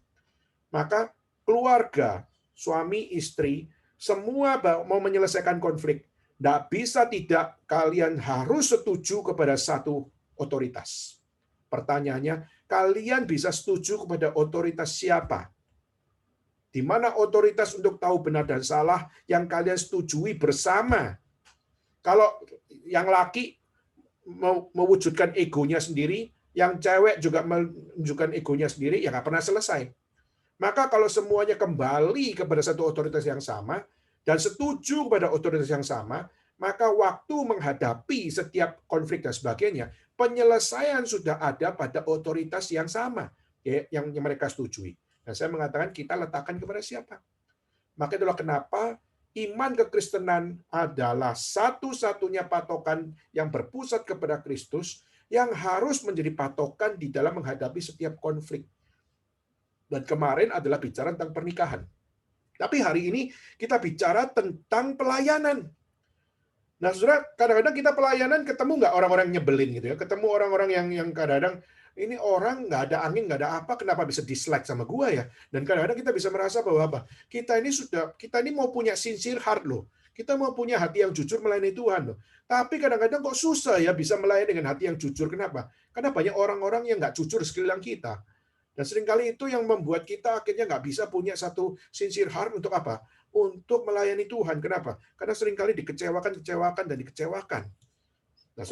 Maka keluarga, suami, istri, semua mau menyelesaikan konflik. Tidak bisa tidak, kalian harus setuju kepada satu otoritas. Pertanyaannya, kalian bisa setuju kepada otoritas siapa? Di mana otoritas untuk tahu benar dan salah yang kalian setujui bersama? Kalau yang laki mewujudkan egonya sendiri, yang cewek juga menunjukkan egonya sendiri, ya nggak pernah selesai. Maka kalau semuanya kembali kepada satu otoritas yang sama, dan setuju kepada otoritas yang sama, maka waktu menghadapi setiap konflik dan sebagainya, penyelesaian sudah ada pada otoritas yang sama, ya, yang mereka setujui. Nah, saya mengatakan kita letakkan kepada siapa? Maka itulah kenapa iman kekristenan adalah satu-satunya patokan yang berpusat kepada Kristus yang harus menjadi patokan di dalam menghadapi setiap konflik. Dan kemarin adalah bicara tentang pernikahan. Tapi hari ini kita bicara tentang pelayanan. Nah, saudara, kadang-kadang kita pelayanan ketemu nggak orang-orang nyebelin gitu ya, ketemu orang-orang yang kadang-kadang ini orang nggak ada angin, nggak ada apa, kenapa bisa dislike sama gua ya? Dan kadang-kadang kita bisa merasa bahwa apa? Kita ini mau punya sincere heart loh. Kita mau punya hati yang jujur melayani Tuhan loh. Tapi kadang-kadang kok susah ya bisa melayani dengan hati yang jujur. Kenapa? Karena banyak orang-orang yang nggak jujur sekeliling kita. Dan seringkali itu yang membuat kita akhirnya nggak bisa punya satu sincere heart untuk apa? Untuk melayani Tuhan. Kenapa? Karena seringkali dikecewakan dan dikecewakan. Nah,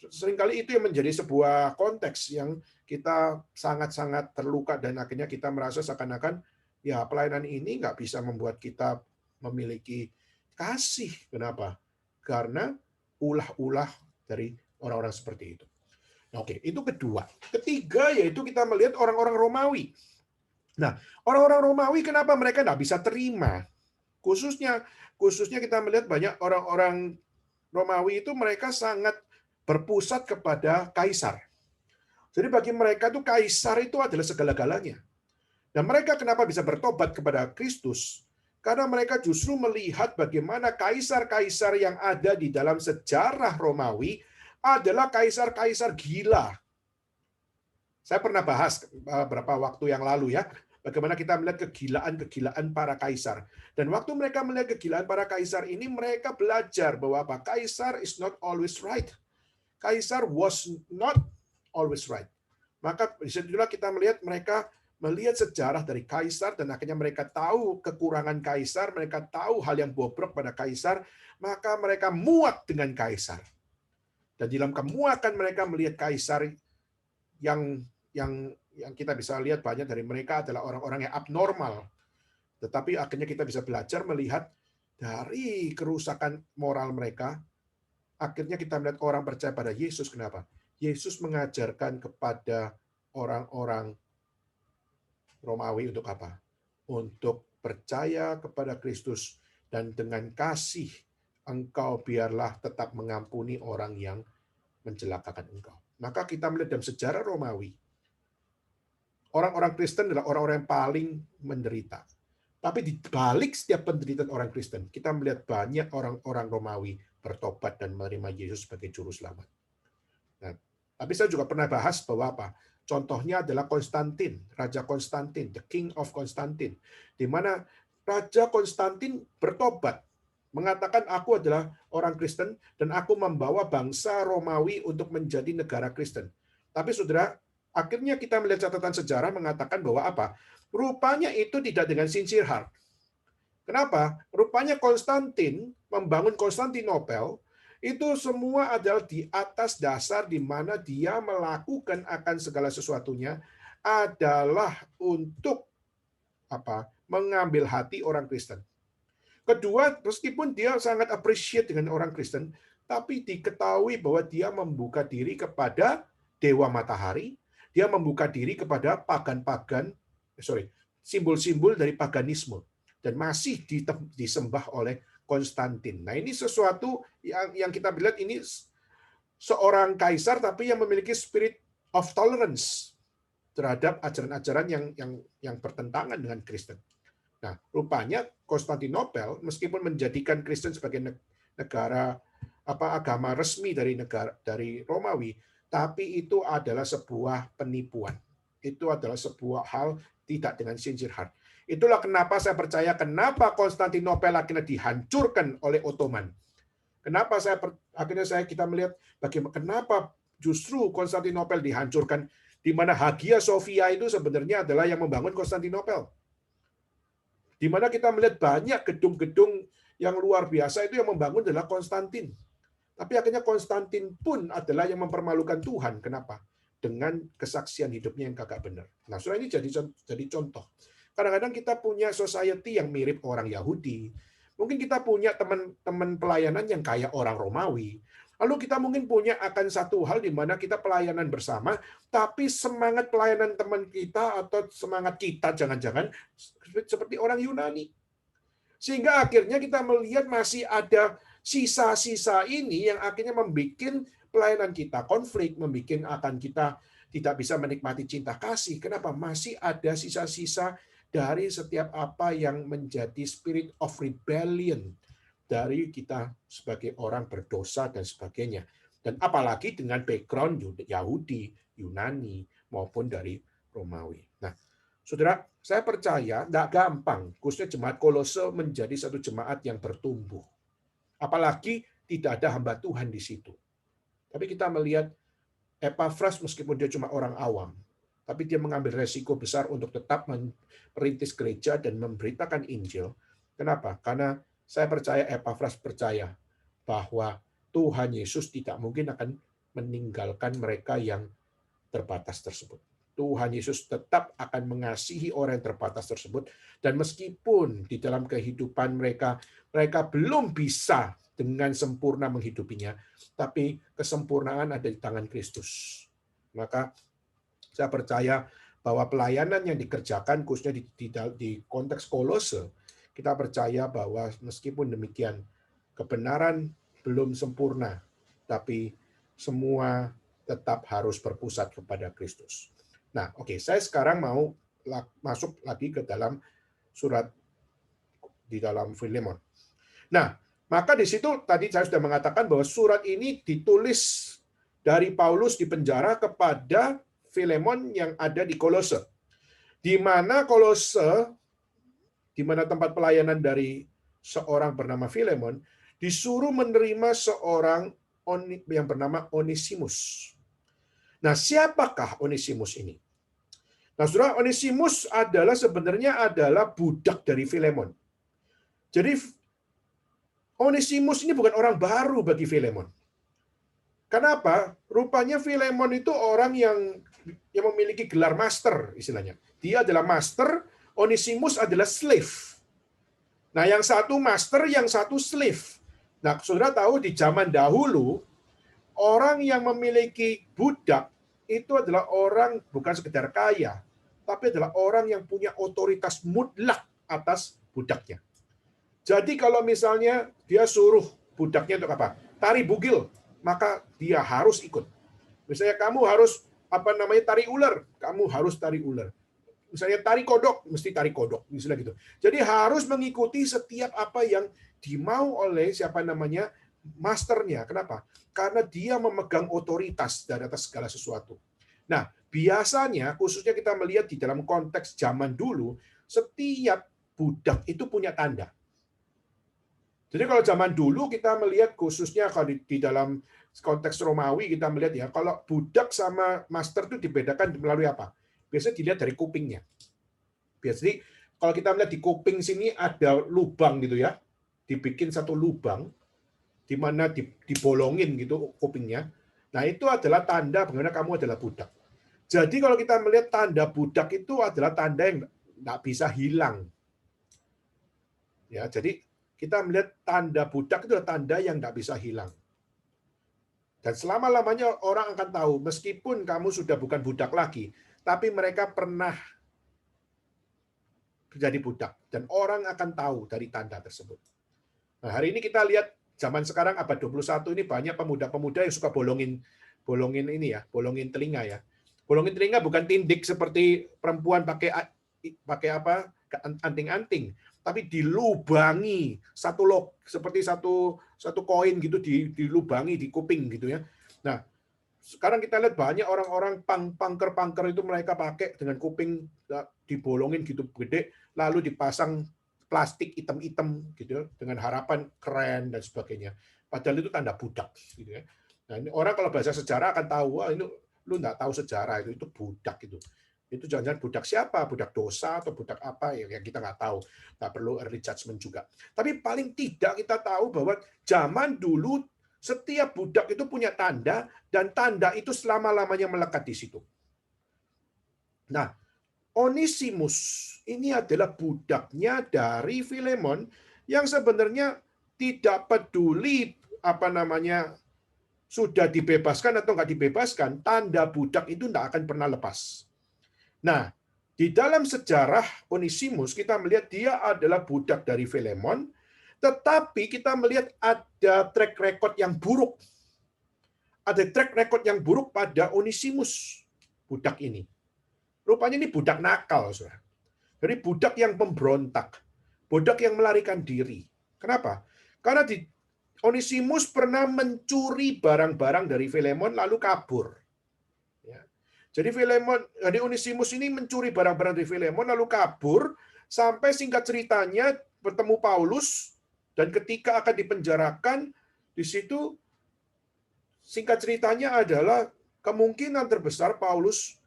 seringkali itu yang menjadi sebuah konteks yang kita sangat-sangat terluka dan akhirnya kita merasa seakan-akan ya pelayanan ini nggak bisa membuat kita memiliki kasih. Kenapa? Karena ulah-ulah dari orang-orang seperti itu. Oke, itu kedua. Ketiga yaitu kita melihat orang-orang Romawi. Nah, orang-orang Romawi kenapa mereka nggak bisa terima? Khususnya kita melihat banyak orang-orang Romawi itu mereka sangat berpusat kepada kaisar. Jadi bagi mereka itu kaisar itu adalah segala-galanya. Dan mereka kenapa bisa bertobat kepada Kristus? Karena mereka justru melihat bagaimana kaisar-kaisar yang ada di dalam sejarah Romawi adalah kaisar-kaisar gila. Saya pernah bahas beberapa waktu yang lalu ya, bagaimana kita melihat kegilaan-kegilaan para kaisar. Dan waktu mereka melihat kegilaan para kaisar ini, mereka belajar bahwa apa? Kaisar is not always right. Kaisar was not always right. Maka disitulah kita melihat sejarah dari kaisar dan akhirnya mereka tahu kekurangan kaisar, mereka tahu hal yang bobrok pada kaisar, maka mereka muak dengan kaisar. Dan di dalam kemuakan mereka melihat kaisar yang kita bisa lihat banyak dari mereka adalah orang-orang yang abnormal. Tetapi akhirnya kita bisa belajar melihat dari kerusakan moral mereka, akhirnya kita melihat orang percaya pada Yesus. Kenapa? Yesus mengajarkan kepada orang-orang Romawi untuk apa? Untuk percaya kepada Kristus dan dengan kasih engkau biarlah tetap mengampuni orang yang mencelakakan engkau. Maka kita melihat dalam sejarah Romawi, orang-orang Kristen adalah orang-orang yang paling menderita. Tapi di balik setiap penderitaan orang Kristen, kita melihat banyak orang-orang Romawi bertobat dan menerima Yesus sebagai juru selamat. Nah, tapi saya juga pernah bahas bahwa apa? Contohnya adalah Konstantin, Raja Konstantin, the King of Konstantin, di mana Raja Konstantin bertobat, mengatakan aku adalah orang Kristen dan aku membawa bangsa Romawi untuk menjadi negara Kristen. Tapi saudara, akhirnya kita melihat catatan sejarah mengatakan bahwa apa? Rupanya itu tidak dengan sincere heart. Kenapa? Rupanya Konstantin membangun Konstantinopel itu semua adalah di atas dasar di mana dia melakukan akan segala sesuatunya adalah untuk apa? Mengambil hati orang Kristen. Kedua, meskipun dia sangat appreciate dengan orang Kristen, tapi diketahui bahwa dia membuka diri kepada dewa matahari, dia membuka diri kepada simbol-simbol dari paganisme, dan masih disembah oleh Konstantin. Nah, ini sesuatu yang kita lihat ini seorang kaisar tapi yang memiliki spirit of tolerance terhadap ajaran-ajaran yang bertentangan dengan Kristen. Nah, rupanya Konstantinopel meskipun menjadikan Kristen sebagai negara agama resmi dari Romawi, tapi itu adalah sebuah penipuan. Itu adalah sebuah hal tidak dengan sincere heart. Itulah kenapa saya percaya kenapa Konstantinopel akhirnya dihancurkan oleh Ottoman. Akhirnya kita melihat bagaimana kenapa justru Konstantinopel dihancurkan, di mana Hagia Sophia itu sebenarnya adalah yang membangun Konstantinopel. Di mana kita melihat banyak gedung-gedung yang luar biasa itu yang membangun adalah Konstantin. Tapi akhirnya Konstantin pun adalah yang mempermalukan Tuhan. Kenapa? Dengan kesaksian hidupnya yang kagak benar. Nah, ini jadi contoh. Kadang-kadang kita punya society yang mirip orang Yahudi. Mungkin kita punya teman-teman pelayanan yang kayak orang Romawi. Lalu kita mungkin punya akan satu hal di mana kita pelayanan bersama, tapi semangat pelayanan teman kita atau semangat kita jangan-jangan seperti orang Yunani. Sehingga akhirnya kita melihat masih ada sisa-sisa ini yang akhirnya membuat pelayanan kita konflik, membuat akan kita tidak bisa menikmati cinta kasih. Kenapa? Masih ada sisa-sisa dari setiap apa yang menjadi spirit of rebellion dari kita sebagai orang berdosa dan sebagainya. Dan apalagi dengan background Yahudi, Yunani, maupun dari Romawi. Nah, saudara, saya percaya tidak gampang, khususnya jemaat Kolose menjadi satu jemaat yang bertumbuh. Apalagi tidak ada hamba Tuhan di situ. Tapi kita melihat Epafras meskipun dia cuma orang awam, tapi dia mengambil resiko besar untuk tetap merintis gereja dan memberitakan Injil. Kenapa? Karena saya percaya Epafras percaya bahwa Tuhan Yesus tidak mungkin akan meninggalkan mereka yang terbatas tersebut. Tuhan Yesus tetap akan mengasihi orang yang terbatas tersebut, dan meskipun di dalam kehidupan mereka belum bisa dengan sempurna menghidupinya, tapi kesempurnaan ada di tangan Kristus. Maka saya percaya bahwa pelayanan yang dikerjakan khususnya di konteks Kolose, kita percaya bahwa meskipun demikian kebenaran belum sempurna, tapi semua tetap harus berpusat kepada Kristus. Nah, oke, saya sekarang mau masuk lagi ke dalam surat di dalam Filemon. Nah, maka di situ tadi saya sudah mengatakan bahwa surat ini ditulis dari Paulus di penjara kepada Filemon yang ada di Kolose. Di mana Kolose, di mana tempat pelayanan dari seorang bernama Filemon, disuruh menerima seorang yang bernama Onesimus. Nah, siapakah Onesimus ini? Nah, saudara, Onesimus sebenarnya adalah budak dari Filemon. Jadi, Onesimus ini bukan orang baru bagi Filemon. Kenapa? Rupanya Filemon itu orang yang memiliki gelar master, istilahnya. Dia adalah master, Onesimus adalah slave. Nah, yang satu master, yang satu slave. Nah, saudara tahu di zaman dahulu, orang yang memiliki budak itu adalah orang bukan sekedar kaya, tapi adalah orang yang punya otoritas mutlak atas budaknya. Jadi kalau misalnya dia suruh budaknya untuk apa? Tari bugil, maka dia harus ikut. Misalnya kamu harus tari ular, kamu harus tari ular. Misalnya tari kodok, mesti tari kodok, misalnya gitu. Jadi harus mengikuti setiap apa yang dimau oleh masternya. Kenapa? Karena dia memegang otoritas dari atas segala sesuatu. Nah, biasanya khususnya kita melihat di dalam konteks zaman dulu, setiap budak itu punya tanda. Jadi kalau zaman dulu kita melihat khususnya kalau di dalam konteks Romawi kita melihat ya, kalau budak sama master itu dibedakan melalui apa? Biasanya dilihat dari kupingnya. Biasanya kalau kita melihat di kuping sini ada lubang gitu ya, dibikin satu lubang di mana dibolongin gitu kupingnya. Nah, itu adalah tanda bagaimana kamu adalah budak. Jadi kalau kita melihat tanda budak itu adalah tanda yang nggak bisa hilang. Ya, jadi kita melihat tanda budak itu adalah tanda yang nggak bisa hilang. Dan selama-lamanya orang akan tahu, meskipun kamu sudah bukan budak lagi, tapi mereka pernah menjadi budak. Dan orang akan tahu dari tanda tersebut. Nah, hari ini kita lihat zaman sekarang abad 21 ini banyak pemuda-pemuda yang suka bolongin ini ya, bolongin telinga ya. Bolongin telinga bukan tindik seperti perempuan pakai apa? Anting-anting, tapi dilubangi seperti satu koin gitu dilubangi di kuping gitu ya. Nah, sekarang kita lihat banyak orang-orang pangker itu mereka pakai dengan kuping dibolongin gitu gede, lalu dipasang plastik hitam-hitam gitu dengan harapan keren dan sebagainya. Padahal itu tanda budak. Gitu ya. Nah, ini orang kalau baca sejarah akan tahu, wah ini lu nggak tahu sejarah itu budak itu. Itu jangan-jangan budak siapa? Budak dosa atau budak apa ya, yang kita nggak tahu. Nggak perlu early judgment juga. Tapi paling tidak kita tahu bahwa zaman dulu setiap budak itu punya tanda, dan tanda itu selama-lamanya melekat di situ. Nah, Onesimus ini adalah budaknya dari Filemon yang sebenarnya tidak peduli sudah dibebaskan atau nggak dibebaskan, tanda budak itu nggak akan pernah lepas. Nah, di dalam sejarah Onesimus kita melihat dia adalah budak dari Filemon, tetapi kita melihat ada track record yang buruk. Ada track record yang buruk pada Onesimus, budak ini. Rupanya ini budak nakal, saudara. Jadi budak yang pemberontak, budak yang melarikan diri. Kenapa? Karena Onesimus pernah mencuri barang-barang dari Filemon lalu kabur. Ya. Jadi Onesimus ini mencuri barang-barang dari Filemon lalu kabur, sampai singkat ceritanya bertemu Paulus, dan ketika akan dipenjarakan di situ, singkat ceritanya adalah kemungkinan terbesar Paulus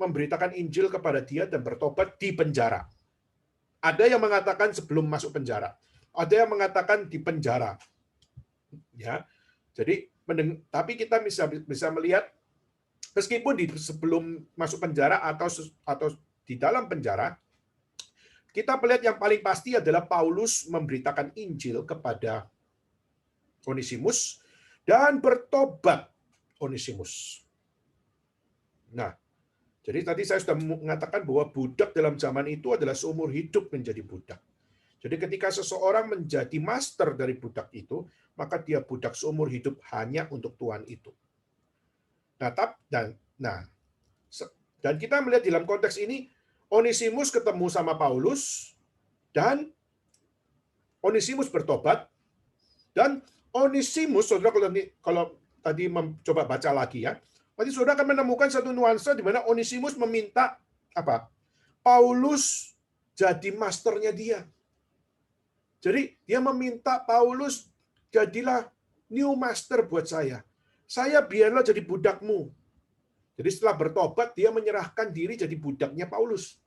memberitakan Injil kepada dia dan bertobat di penjara. Ada yang mengatakan sebelum masuk penjara, ada yang mengatakan di penjara. Ya, jadi tapi kita bisa melihat meskipun sebelum masuk penjara atau di dalam penjara, kita melihat yang paling pasti adalah Paulus memberitakan Injil kepada Onesimus dan bertobat Onesimus. Nah, jadi tadi saya sudah mengatakan bahwa budak dalam zaman itu adalah seumur hidup menjadi budak. Jadi ketika seseorang menjadi master dari budak itu, maka dia budak seumur hidup hanya untuk Tuhan itu. Dan kita melihat dalam konteks ini, Onesimus ketemu sama Paulus, dan Onesimus bertobat, dan Onesimus, saudara kalau tadi coba baca lagi ya, nanti saudara akan menemukan satu nuansa di mana Onesimus meminta Paulus jadi masternya dia. Jadi dia meminta Paulus, jadilah new master buat saya. Saya biarlah jadi budakmu. Jadi setelah bertobat, dia menyerahkan diri jadi budaknya Paulus.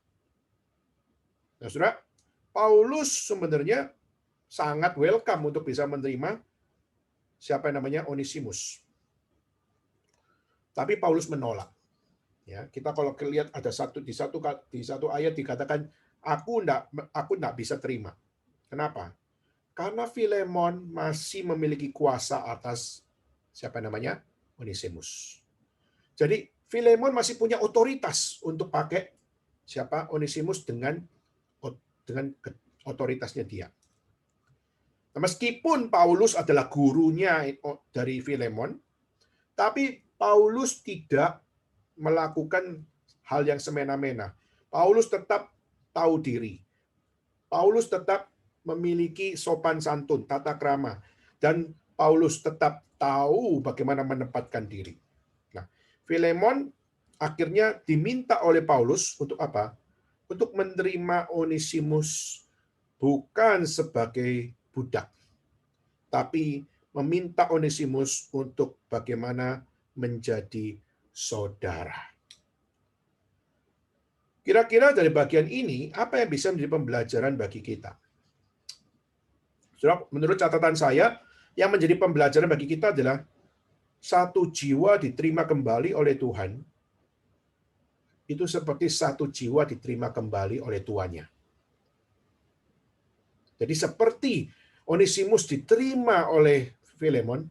Nah, saudara, Paulus sebenarnya sangat welcome untuk bisa menerima siapa yang namanya Onesimus. Tapi Paulus menolak. Ya, kita kalau lihat ada di satu ayat dikatakan aku enggak bisa terima. Kenapa? Karena Filemon masih memiliki kuasa atas siapa namanya? Onesimus. Jadi Filemon masih punya otoritas untuk pakai siapa? Onesimus dengan otoritasnya dia. Nah, meskipun Paulus adalah gurunya dari Filemon, tapi Paulus tidak melakukan hal yang semena-mena. Paulus tetap tahu diri. Paulus tetap memiliki sopan santun, tata krama, dan Paulus tetap tahu bagaimana menempatkan diri. Nah, Filemon akhirnya diminta oleh Paulus untuk apa? Untuk menerima Onesimus bukan sebagai budak, tapi meminta Onesimus untuk bagaimana menjadi saudara. Kira-kira dari bagian ini, apa yang bisa menjadi pembelajaran bagi kita? Menurut catatan saya, yang menjadi pembelajaran bagi kita adalah satu jiwa diterima kembali oleh Tuhan, itu seperti satu jiwa diterima kembali oleh tuannya. Jadi seperti Onesimus diterima oleh Filemon,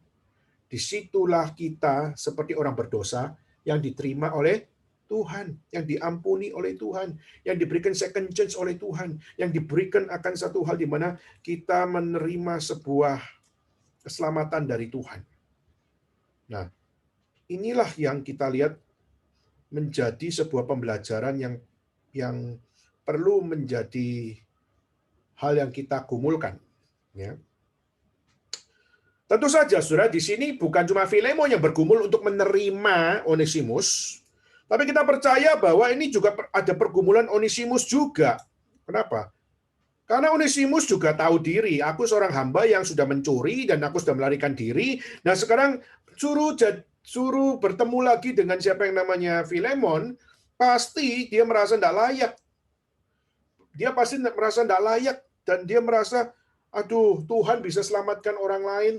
disitulah kita seperti orang berdosa yang diterima oleh Tuhan, yang diampuni oleh Tuhan, yang diberikan second chance oleh Tuhan, yang diberikan akan satu hal di mana kita menerima sebuah keselamatan dari Tuhan. Nah, inilah yang kita lihat menjadi sebuah pembelajaran yang perlu menjadi hal yang kita gumulkan. Ya. Tentu saja, saudara, di sini bukan cuma Filemon yang bergumul untuk menerima Onesimus, tapi kita percaya bahwa ini juga ada pergumulan Onesimus juga. Kenapa? Karena Onesimus juga tahu diri, aku seorang hamba yang sudah mencuri dan aku sudah melarikan diri. Nah sekarang suruh bertemu lagi dengan siapa yang namanya Filemon, pasti dia merasa tidak layak. Dia pasti merasa tidak layak dan dia merasa, aduh Tuhan bisa selamatkan orang lain,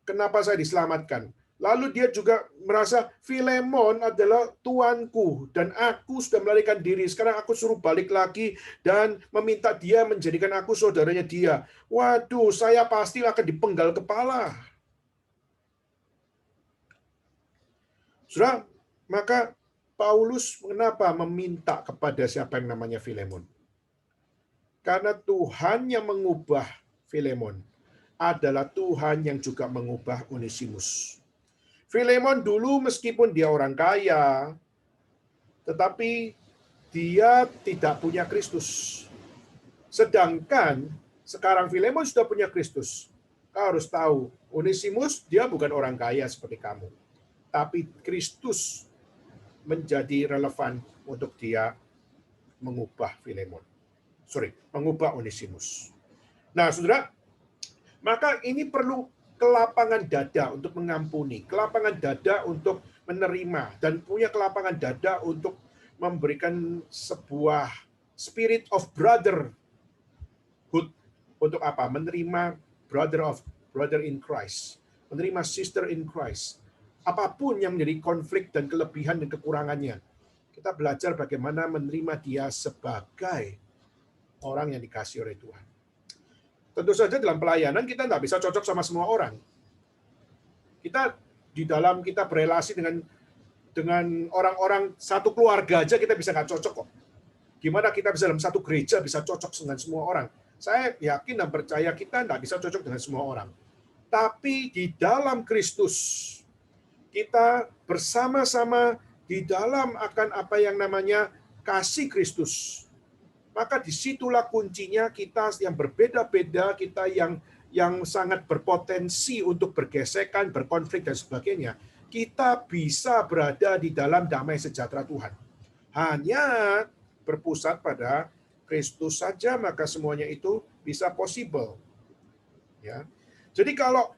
kenapa saya diselamatkan? Lalu dia juga merasa Filemon adalah tuanku dan aku sudah melarikan diri. Sekarang aku suruh balik lagi dan meminta dia menjadikan aku saudaranya dia. Waduh, saya pasti akan dipenggal kepala. Saudara, maka Paulus kenapa meminta kepada siapa yang namanya Filemon? Karena Tuhan yang mengubah Filemon adalah Tuhan yang juga mengubah Onesimus. Filemon dulu meskipun dia orang kaya, tetapi dia tidak punya Kristus. Sedangkan sekarang Filemon sudah punya Kristus. Kau harus tahu, Onesimus dia bukan orang kaya seperti kamu. Tapi Kristus menjadi relevan untuk dia mengubah Filemon. Mengubah Onesimus. Nah, saudara, maka ini perlu kelapangan dada untuk mengampuni, kelapangan dada untuk menerima, dan punya kelapangan dada untuk memberikan sebuah spirit of brotherhood. Untuk apa? Menerima brother in Christ, menerima sister in Christ. Apapun yang menjadi konflik dan kelebihan dan kekurangannya, kita belajar bagaimana menerima dia sebagai orang yang dikasihi oleh Tuhan. Tentu saja dalam pelayanan kita nggak bisa cocok sama semua orang. Kita di dalam kita berelasi dengan orang-orang satu keluarga aja kita bisa nggak cocok kok. Gimana kita bisa dalam satu gereja bisa cocok dengan semua orang? Saya yakin dan percaya kita nggak bisa cocok dengan semua orang. Tapi di dalam Kristus, kita bersama-sama di dalam akan apa yang namanya kasih Kristus. Maka disitulah kuncinya kita yang berbeda-beda, kita yang sangat berpotensi untuk bergesekan, berkonflik, dan sebagainya. Kita bisa berada di dalam damai sejahtera Tuhan. Hanya berpusat pada Kristus saja, maka semuanya itu bisa possible. Ya. Jadi kalau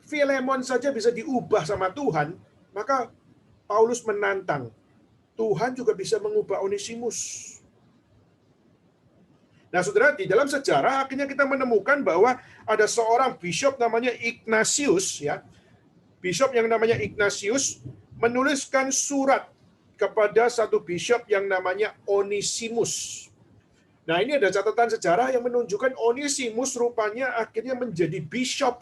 Filemon saja bisa diubah sama Tuhan, maka Paulus menantang, Tuhan juga bisa mengubah Onesimus. Nah, saudara, di dalam sejarah akhirnya kita menemukan bahwa ada seorang bishop namanya Ignatius, ya. Bishop yang namanya Ignatius menuliskan surat kepada satu bishop yang namanya Onesimus. Nah, ini ada catatan sejarah yang menunjukkan Onesimus rupanya akhirnya menjadi bishop.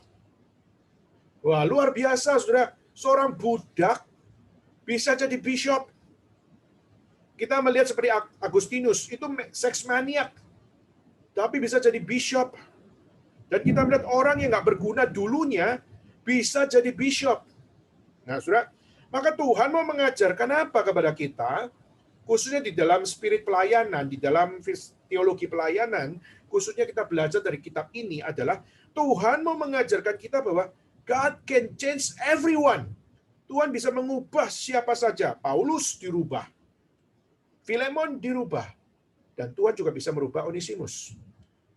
Wah, luar biasa, saudara. Seorang budak bisa jadi bishop. Kita melihat seperti Agustinus, itu seks maniak, tapi bisa jadi bishop. Dan kita melihat orang yang nggak berguna dulunya bisa jadi bishop. Nah, saudara, maka Tuhan mau mengajarkan apa kepada kita, khususnya di dalam spirit pelayanan, di dalam teologi pelayanan, khususnya kita belajar dari kitab ini adalah Tuhan mau mengajarkan kita bahwa God can change everyone. Tuhan bisa mengubah siapa saja. Paulus dirubah, Filemon dirubah, dan Tuhan juga bisa merubah Onesimus.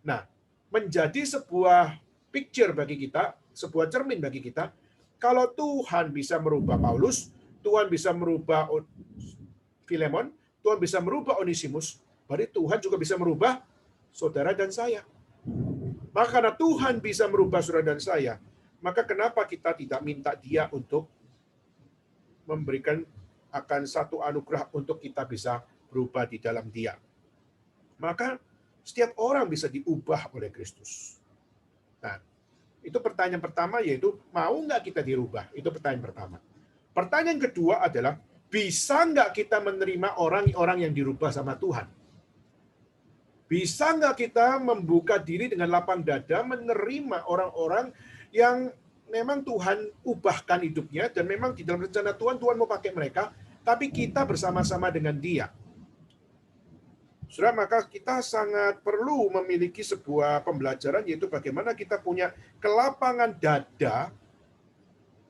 Nah, menjadi sebuah picture bagi kita, sebuah cermin bagi kita, kalau Tuhan bisa merubah Paulus, Tuhan bisa merubah Filemon, Tuhan bisa merubah Onesimus, berarti Tuhan juga bisa merubah saudara dan saya. Maka karena Tuhan bisa merubah saudara dan saya, maka kenapa kita tidak minta Dia untuk memberikan akan satu anugerah untuk kita bisa berubah di dalam Dia. Maka setiap orang bisa diubah oleh Kristus. Nah, itu pertanyaan pertama, yaitu mau nggak kita dirubah? Itu pertanyaan pertama. Pertanyaan kedua adalah, bisa nggak kita menerima orang-orang yang dirubah sama Tuhan? Bisa nggak kita membuka diri dengan lapang dada menerima orang-orang yang memang Tuhan ubahkan hidupnya, dan memang di dalam rencana Tuhan, Tuhan mau pakai mereka, tapi kita bersama-sama dengan Dia. Saudara, maka kita sangat perlu memiliki sebuah pembelajaran, yaitu bagaimana kita punya kelapangan dada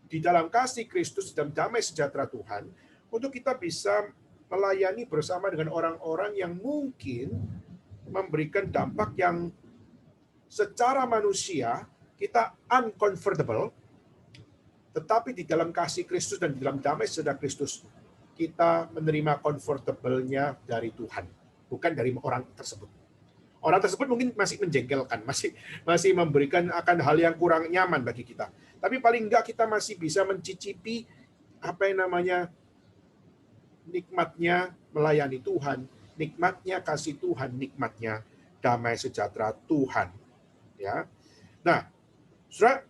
di dalam kasih Kristus, dalam damai sejahtera Tuhan, untuk kita bisa melayani bersama dengan orang-orang yang mungkin memberikan dampak yang secara manusia kita uncomfortable, tetapi di dalam kasih Kristus dan di dalam damai sejahtera Kristus, kita menerima comfortable-nya dari Tuhan, bukan dari orang tersebut. Orang tersebut mungkin masih menjengkelkan, masih memberikan akan hal yang kurang nyaman bagi kita. Tapi paling enggak kita masih bisa mencicipi nikmatnya melayani Tuhan, nikmatnya kasih Tuhan, nikmatnya damai sejahtera Tuhan. Ya, nah, saudara,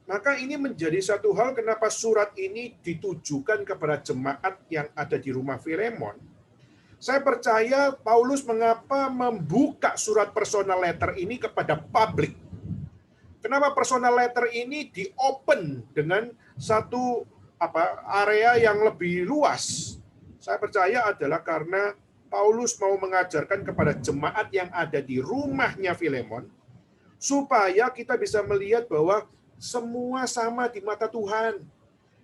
maka ini menjadi satu hal kenapa surat ini ditujukan kepada jemaat yang ada di rumah Filemon. Saya percaya Paulus mengapa membuka surat personal letter ini kepada publik. Kenapa personal letter ini di-open dengan satu area yang lebih luas? Saya percaya adalah karena Paulus mau mengajarkan kepada jemaat yang ada di rumahnya Filemon, supaya kita bisa melihat bahwa semua sama di mata Tuhan.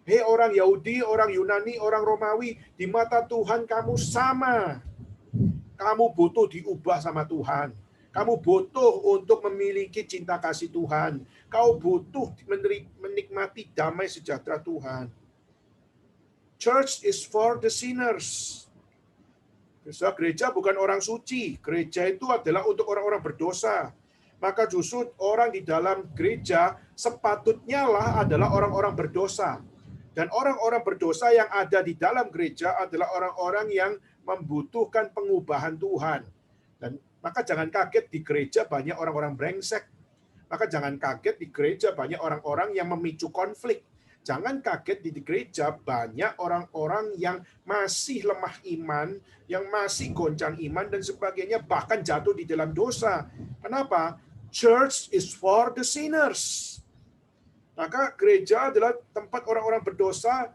Hei orang Yahudi, orang Yunani, orang Romawi, di mata Tuhan kamu sama. Kamu butuh diubah sama Tuhan. Kamu butuh untuk memiliki cinta kasih Tuhan. Kau butuh menikmati damai sejahtera Tuhan. Church is for the sinners. Gereja bukan orang suci. Gereja itu adalah untuk orang-orang berdosa. Maka justru orang di dalam gereja sepatutnya lah adalah orang-orang berdosa. Dan orang-orang berdosa yang ada di dalam gereja adalah orang-orang yang membutuhkan pengubahan Tuhan. Dan maka jangan kaget di gereja banyak orang-orang brengsek. Maka jangan kaget di gereja banyak orang-orang yang memicu konflik. Jangan kaget di gereja banyak orang-orang yang masih lemah iman, yang masih goncang iman dan sebagainya, bahkan jatuh di dalam dosa. Kenapa? Church is for the sinners. Maka gereja adalah tempat orang-orang berdosa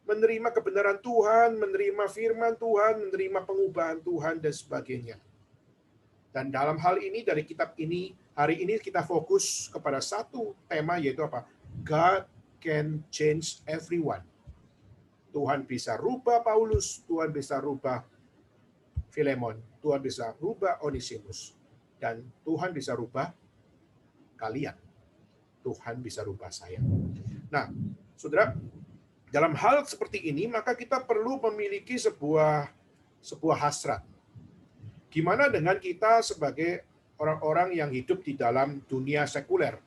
menerima kebenaran Tuhan, menerima firman Tuhan, menerima pengubahan Tuhan, dan sebagainya. Dan dalam hal ini, dari kitab ini, hari ini kita fokus kepada satu tema, yaitu apa? God can change everyone. Tuhan bisa rubah Paulus, Tuhan bisa rubah Filemon, Tuhan bisa rubah Onesimus, dan Tuhan bisa rubah kalian. Tuhan bisa rubah saya. Nah, saudara, dalam hal seperti ini, maka kita perlu memiliki sebuah hasrat. Gimana dengan kita sebagai orang-orang yang hidup di dalam dunia sekuler?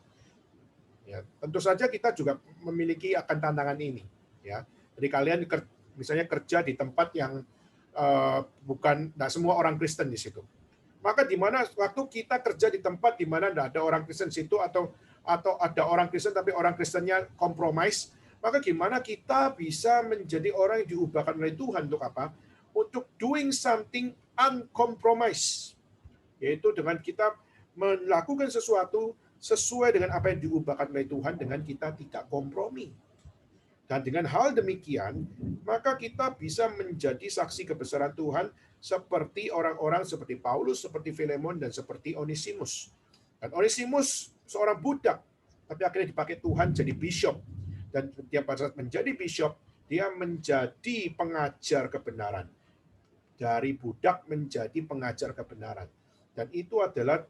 Ya, tentu saja kita juga memiliki akan tantangan ini. Ya, jadi kalian misalnya kerja di tempat yang tidak semua orang Kristen di situ. Maka di mana waktu kita kerja di tempat di mana tidak ada orang Kristen di situ atau ada orang Kristen tapi orang Kristennya kompromis, maka gimana kita bisa menjadi orang yang diubahkan oleh Tuhan untuk apa? Untuk doing something uncompromised. Yaitu dengan kita melakukan sesuatu sesuai dengan apa yang diubahkan oleh Tuhan dengan kita tidak kompromi. Dan dengan hal demikian, maka kita bisa menjadi saksi kebesaran Tuhan seperti orang-orang seperti Paulus, seperti Filemon, dan seperti Onesimus. Dan Onesimus seorang budak, tapi akhirnya dipakai Tuhan jadi bishop. Dan dia pada saat menjadi bishop, dia menjadi pengajar kebenaran. Dari budak menjadi pengajar kebenaran. Dan itu adalah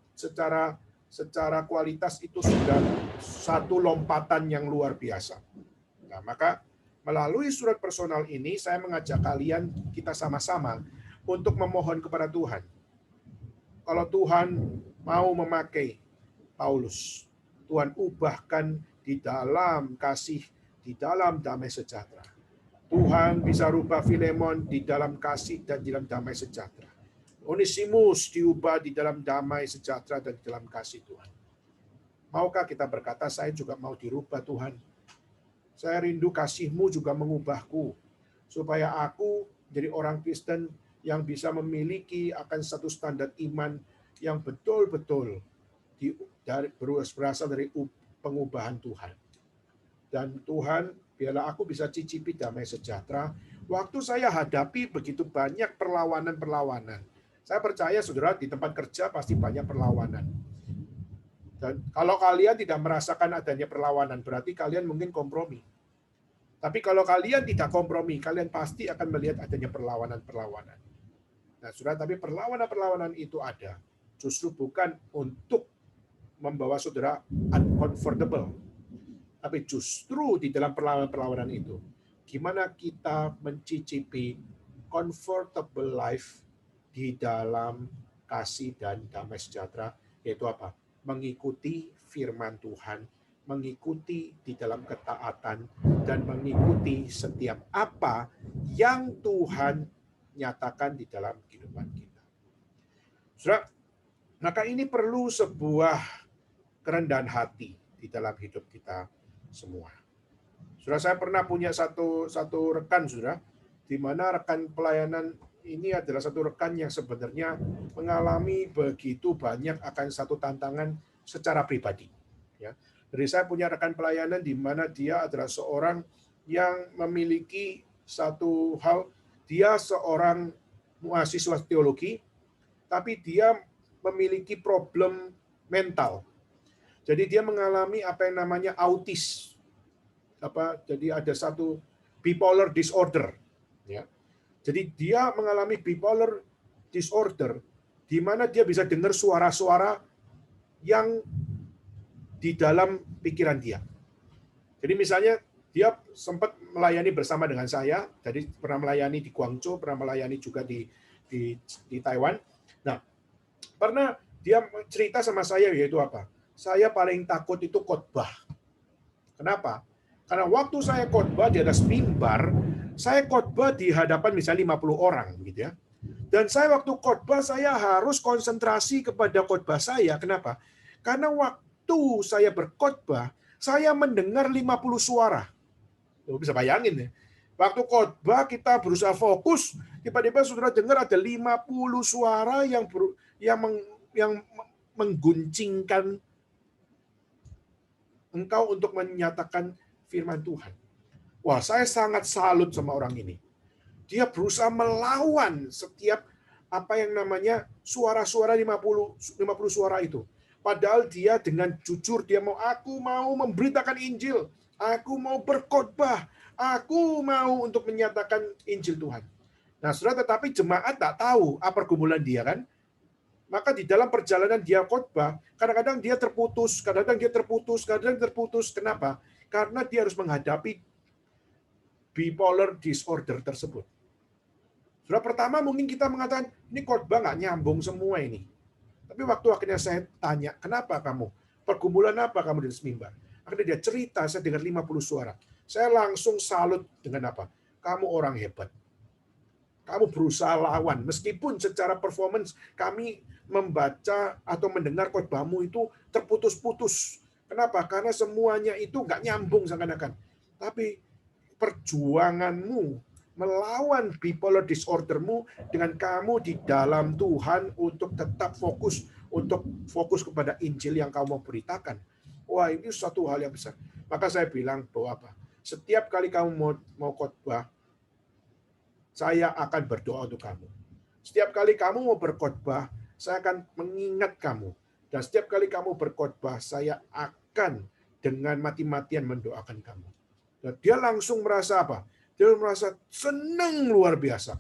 secara kualitas itu sudah satu lompatan yang luar biasa. Nah, maka melalui surat personal ini, saya mengajak kalian, kita sama-sama, untuk memohon kepada Tuhan. Kalau Tuhan mau memakai Paulus, Tuhan ubahkan di dalam kasih, di dalam damai sejahtera. Tuhan bisa rubah Filemon di dalam kasih dan di dalam damai sejahtera. Onesimus diubah di dalam damai sejahtera dan di dalam kasih Tuhan. Maukah kita berkata, saya juga mau dirubah Tuhan. Saya rindu kasih-Mu juga mengubahku, supaya aku jadi orang Kristen yang bisa memiliki akan satu standar iman yang betul-betul berasal dari pengubahan Tuhan. Dan Tuhan, biarlah aku bisa cicipi damai sejahtera. Waktu saya hadapi begitu banyak perlawanan-perlawanan. Saya percaya, saudara, di tempat kerja pasti banyak perlawanan. Dan kalau kalian tidak merasakan adanya perlawanan, berarti kalian mungkin kompromi. Tapi kalau kalian tidak kompromi, kalian pasti akan melihat adanya perlawanan-perlawanan. Nah, saudara, tapi perlawanan-perlawanan itu ada. Justru bukan untuk membawa saudara uncomfortable, tapi justru di dalam perlawanan-perlawanan itu, gimana kita mencicipi comfortable life di dalam kasih dan damai sejahtera, yaitu apa? Mengikuti firman Tuhan, mengikuti di dalam ketaatan, dan mengikuti setiap apa yang Tuhan nyatakan di dalam kehidupan kita. Saudara, maka ini perlu sebuah kerendahan hati di dalam hidup kita semua. Saudara, saya pernah punya satu rekan, saudara, di mana rekan pelayanan ini adalah satu rekan yang sebenarnya mengalami begitu banyak akan satu tantangan secara pribadi. Ya. Jadi saya punya rekan pelayanan di mana dia adalah seorang yang memiliki satu hal, dia seorang mahasiswa teologi, tapi dia memiliki problem mental. Jadi dia mengalami apa yang namanya autis. Jadi ada satu bipolar disorder. Ya. Jadi dia mengalami bipolar disorder, di mana dia bisa dengar suara-suara yang di dalam pikiran dia. Jadi misalnya dia sempat melayani bersama dengan saya, jadi pernah melayani di Guangzhou, pernah melayani juga di Taiwan. Nah, pernah dia cerita sama saya yaitu apa? Saya paling takut itu khotbah. Kenapa? Karena waktu saya khotbah di atas mimbar, saya khotbah di hadapan misalnya 50 orang gitu ya. Dan saya waktu khotbah saya harus konsentrasi kepada khotbah saya. Kenapa? Karena waktu saya berkhotbah, saya mendengar 50 suara. Loh, bisa bayangin ya. Waktu khotbah kita berusaha fokus, tiba-tiba saudara dengar ada 50 suara yang mengguncingkan engkau untuk menyatakan firman Tuhan. Wah, saya sangat salut sama orang ini. Dia berusaha melawan setiap apa yang namanya suara-suara 50 suara itu. Padahal dia dengan jujur, dia aku mau memberitakan Injil, aku mau berkhotbah, aku mau untuk menyatakan Injil Tuhan. Nah, saudara, tetapi jemaat tak tahu apa pergumulan dia kan. Maka di dalam perjalanan dia khotbah, kadang-kadang dia terputus, kadang-kadang terputus. Kenapa? Karena dia harus menghadapi bipolar disorder tersebut. Sudah pertama mungkin kita mengatakan, ini khotbah nggak nyambung semua ini. Tapi waktu akhirnya saya tanya, kenapa kamu? Pergumulan apa kamu di mimbar? Akhirnya dia cerita, saya dengar 50 suara. Saya langsung salut dengan apa? Kamu orang hebat. Kamu berusaha lawan. Meskipun secara performance kami membaca atau mendengar khotbahmu itu terputus-putus. Kenapa? Karena semuanya itu nggak nyambung seakan-akan. Tapi perjuanganmu melawan bipolar disordermu dengan kamu di dalam Tuhan untuk tetap fokus kepada Injil yang kamu mau beritakan. Wah, ini suatu hal yang besar. Maka saya bilang bahwa apa? Setiap kali kamu mau khotbah, saya akan berdoa untuk kamu. Setiap kali kamu mau berkhotbah, saya akan mengingat kamu. Dan setiap kali kamu berkhotbah, saya akan dengan mati-matian mendoakan kamu. Dan dia langsung merasa apa? Dia merasa senang luar biasa.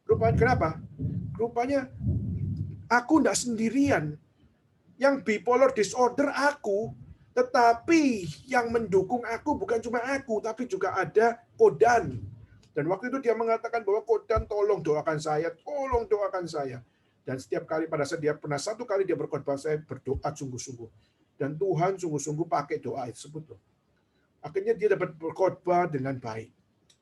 Rupanya kenapa? Rupanya aku tidak sendirian. Yang bipolar disorder aku, tetapi yang mendukung aku bukan cuma aku, tapi juga ada Kodan. Dan waktu itu dia mengatakan bahwa Kodan tolong doakan saya, tolong doakan saya. Dan setiap kali pada saat dia pernah satu kali dia berkhotbah, saya berdoa sungguh-sungguh. Dan Tuhan sungguh-sungguh pakai doa tersebut. Akhirnya dia dapat berkhotbah dengan baik.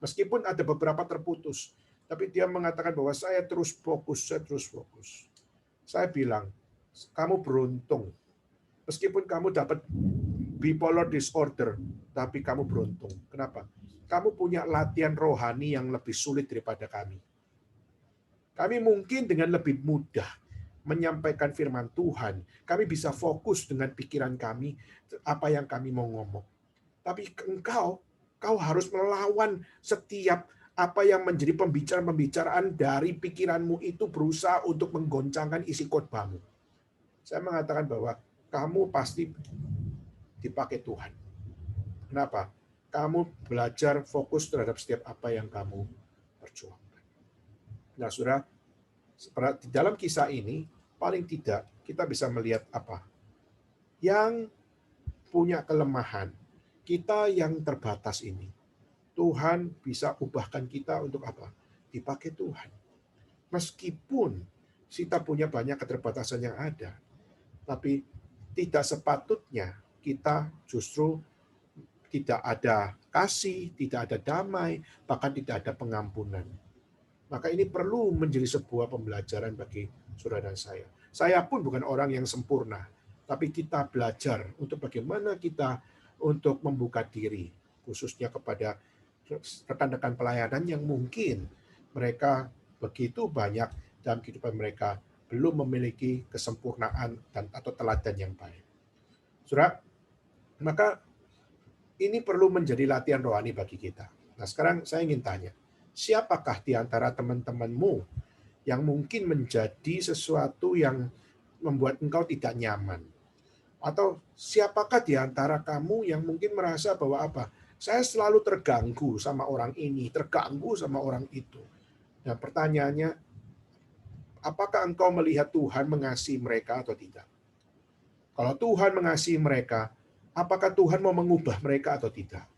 Meskipun ada beberapa terputus. Tapi dia mengatakan bahwa saya terus fokus. Saya bilang, kamu beruntung. Meskipun kamu dapat bipolar disorder, tapi kamu beruntung. Kenapa? Kamu punya latihan rohani yang lebih sulit daripada kami. Kami mungkin dengan lebih mudah menyampaikan firman Tuhan. Kami bisa fokus dengan pikiran kami, apa yang kami mau ngomong. Tapi engkau harus melawan setiap apa yang menjadi pembicaraan dari pikiranmu itu berusaha untuk menggoncangkan isi khotbahmu. Saya mengatakan bahwa kamu pasti dipakai Tuhan. Kenapa? Kamu belajar fokus terhadap setiap apa yang kamu perjuangkan. Nah, saudara, Di dalam kisah ini, paling tidak kita bisa melihat apa? Yang punya kelemahan, kita yang terbatas ini. Tuhan bisa ubahkan kita untuk apa? Dipakai Tuhan. Meskipun kita punya banyak keterbatasan yang ada, tapi tidak sepatutnya kita justru tidak ada kasih, tidak ada damai, bahkan tidak ada pengampunan. Maka ini perlu menjadi sebuah pembelajaran bagi saudara dan saya. Saya pun bukan orang yang sempurna, tapi kita belajar untuk bagaimana kita untuk membuka diri, khususnya kepada rekan-rekan pelayanan yang mungkin mereka begitu banyak dalam kehidupan mereka belum memiliki kesempurnaan dan atau teladan yang baik. Saudara, maka ini perlu menjadi latihan rohani bagi kita. Nah, sekarang saya ingin tanya, siapakah di antara teman-temanmu yang mungkin menjadi sesuatu yang membuat engkau tidak nyaman? Atau siapakah di antara kamu yang mungkin merasa bahwa apa? Saya selalu terganggu sama orang ini, terganggu sama orang itu. Nah, pertanyaannya, apakah engkau melihat Tuhan mengasihi mereka atau tidak? Kalau Tuhan mengasihi mereka, apakah Tuhan mau mengubah mereka atau tidak?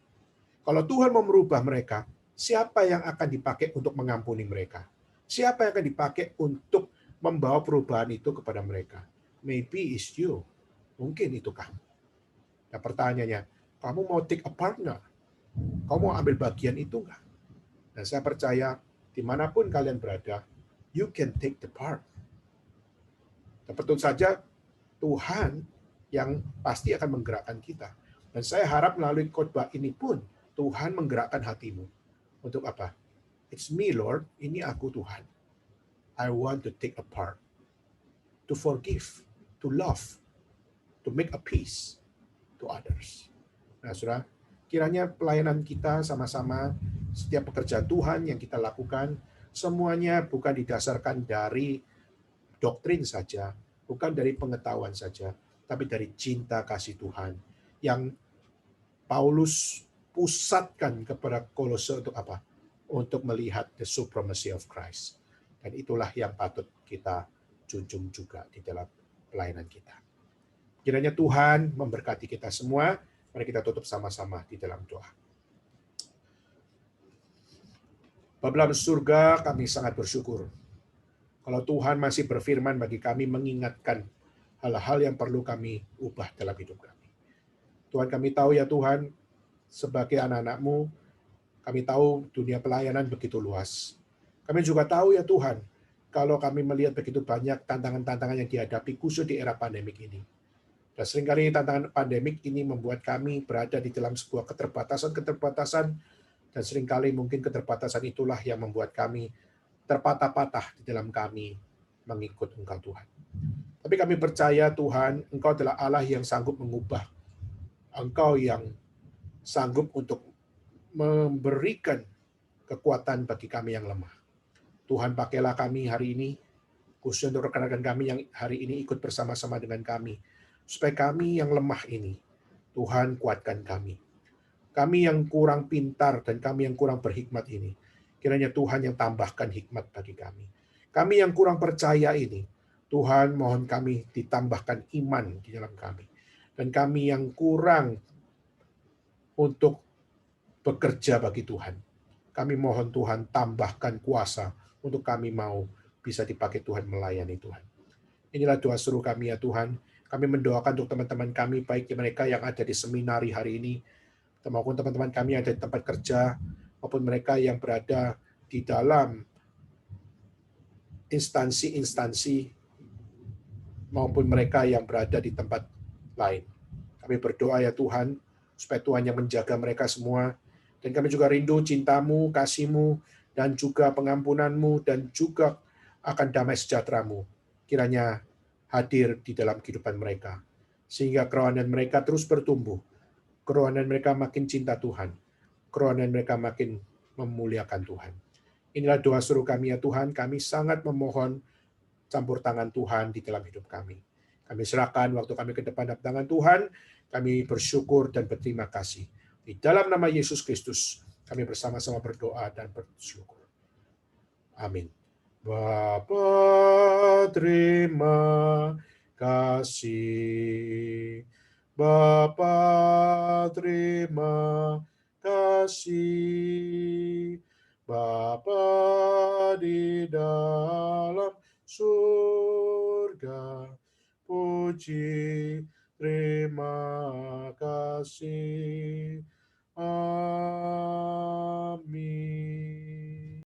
Kalau Tuhan mau merubah mereka, siapa yang akan dipakai untuk mengampuni mereka? Siapa yang akan dipakai untuk membawa perubahan itu kepada mereka? Maybe it's you. Mungkin itu kamu. Nah, pertanyaannya, kamu mau take a part nggak? Kamu mau ambil bagian itu nggak? Dan saya percaya, dimanapun kalian berada, you can take the part. Dan tentu saja, Tuhan yang pasti akan menggerakkan kita. Dan saya harap melalui khotbah ini pun, Tuhan menggerakkan hatimu. Untuk apa? It's me, Lord. Ini aku, Tuhan. I want to take a part. To forgive. To love. To make a peace to others. Nah, saudara, kiranya pelayanan kita sama-sama, setiap pekerjaan Tuhan yang kita lakukan, semuanya bukan didasarkan dari doktrin saja, bukan dari pengetahuan saja, tapi dari cinta kasih Tuhan yang Paulus pusatkan kepada Kolose untuk apa? Untuk melihat the supremacy of Christ. Dan itulah yang patut kita junjung juga di dalam pelayanan kita. Kiranya Tuhan memberkati kita semua. Mari kita tutup sama-sama di dalam doa. Bapa dalam surga, kami sangat bersyukur kalau Tuhan masih berfirman bagi kami, mengingatkan hal-hal yang perlu kami ubah dalam hidup kami. Tuhan, kami tahu ya Tuhan, sebagai anak-anak-Mu, kami tahu dunia pelayanan begitu luas. Kami juga tahu ya Tuhan, kalau kami melihat begitu banyak tantangan-tantangan yang dihadapi khusus di era pandemik ini. Dan seringkali tantangan pandemik ini membuat kami berada di dalam sebuah keterbatasan, dan seringkali mungkin keterbatasan itulah yang membuat kami terpatah-patah di dalam kami mengikut Engkau Tuhan. Tapi kami percaya Tuhan, Engkau adalah Allah yang sanggup mengubah. Engkau yang sanggup untuk memberikan kekuatan bagi kami yang lemah. Tuhan, pakailah kami hari ini, khususnya untuk rekan-rekan kami yang hari ini ikut bersama-sama dengan kami, supaya kami yang lemah ini, Tuhan kuatkan kami. Kami yang kurang pintar dan kami yang kurang berhikmat ini, kiranya Tuhan yang tambahkan hikmat bagi kami. Kami yang kurang percaya ini, Tuhan mohon kami ditambahkan iman di dalam kami. Dan kami yang kurang untuk bekerja bagi Tuhan, kami mohon Tuhan tambahkan kuasa untuk kami mau bisa dipakai Tuhan melayani Tuhan. Inilah doa seru kami ya Tuhan. Kami mendoakan untuk teman-teman kami, baik mereka yang ada di seminari hari ini, maupun teman-teman kami yang ada di tempat kerja, maupun mereka yang berada di dalam instansi-instansi, maupun mereka yang berada di tempat lain. Kami berdoa ya Tuhan, supaya Tuhan yang menjaga mereka semua, dan kami juga rindu cinta-Mu, kasih-Mu, dan juga pengampunan-Mu, dan juga akan damai sejahtera-Mu. Kiranya hadir di dalam kehidupan mereka, sehingga kerohanian mereka terus bertumbuh, kerohanian mereka makin cinta Tuhan, kerohanian mereka makin memuliakan Tuhan. Inilah doa seru kami ya Tuhan, kami sangat memohon campur tangan Tuhan di dalam hidup kami. Kami serahkan waktu kami ke depan tangan Tuhan, kami bersyukur dan berterima kasih. Di dalam nama Yesus Kristus, kami bersama-sama berdoa dan bersyukur. Amin. Bapa terima kasih. Bapa terima kasih. Bapa di dalam surga, puji terima kasih.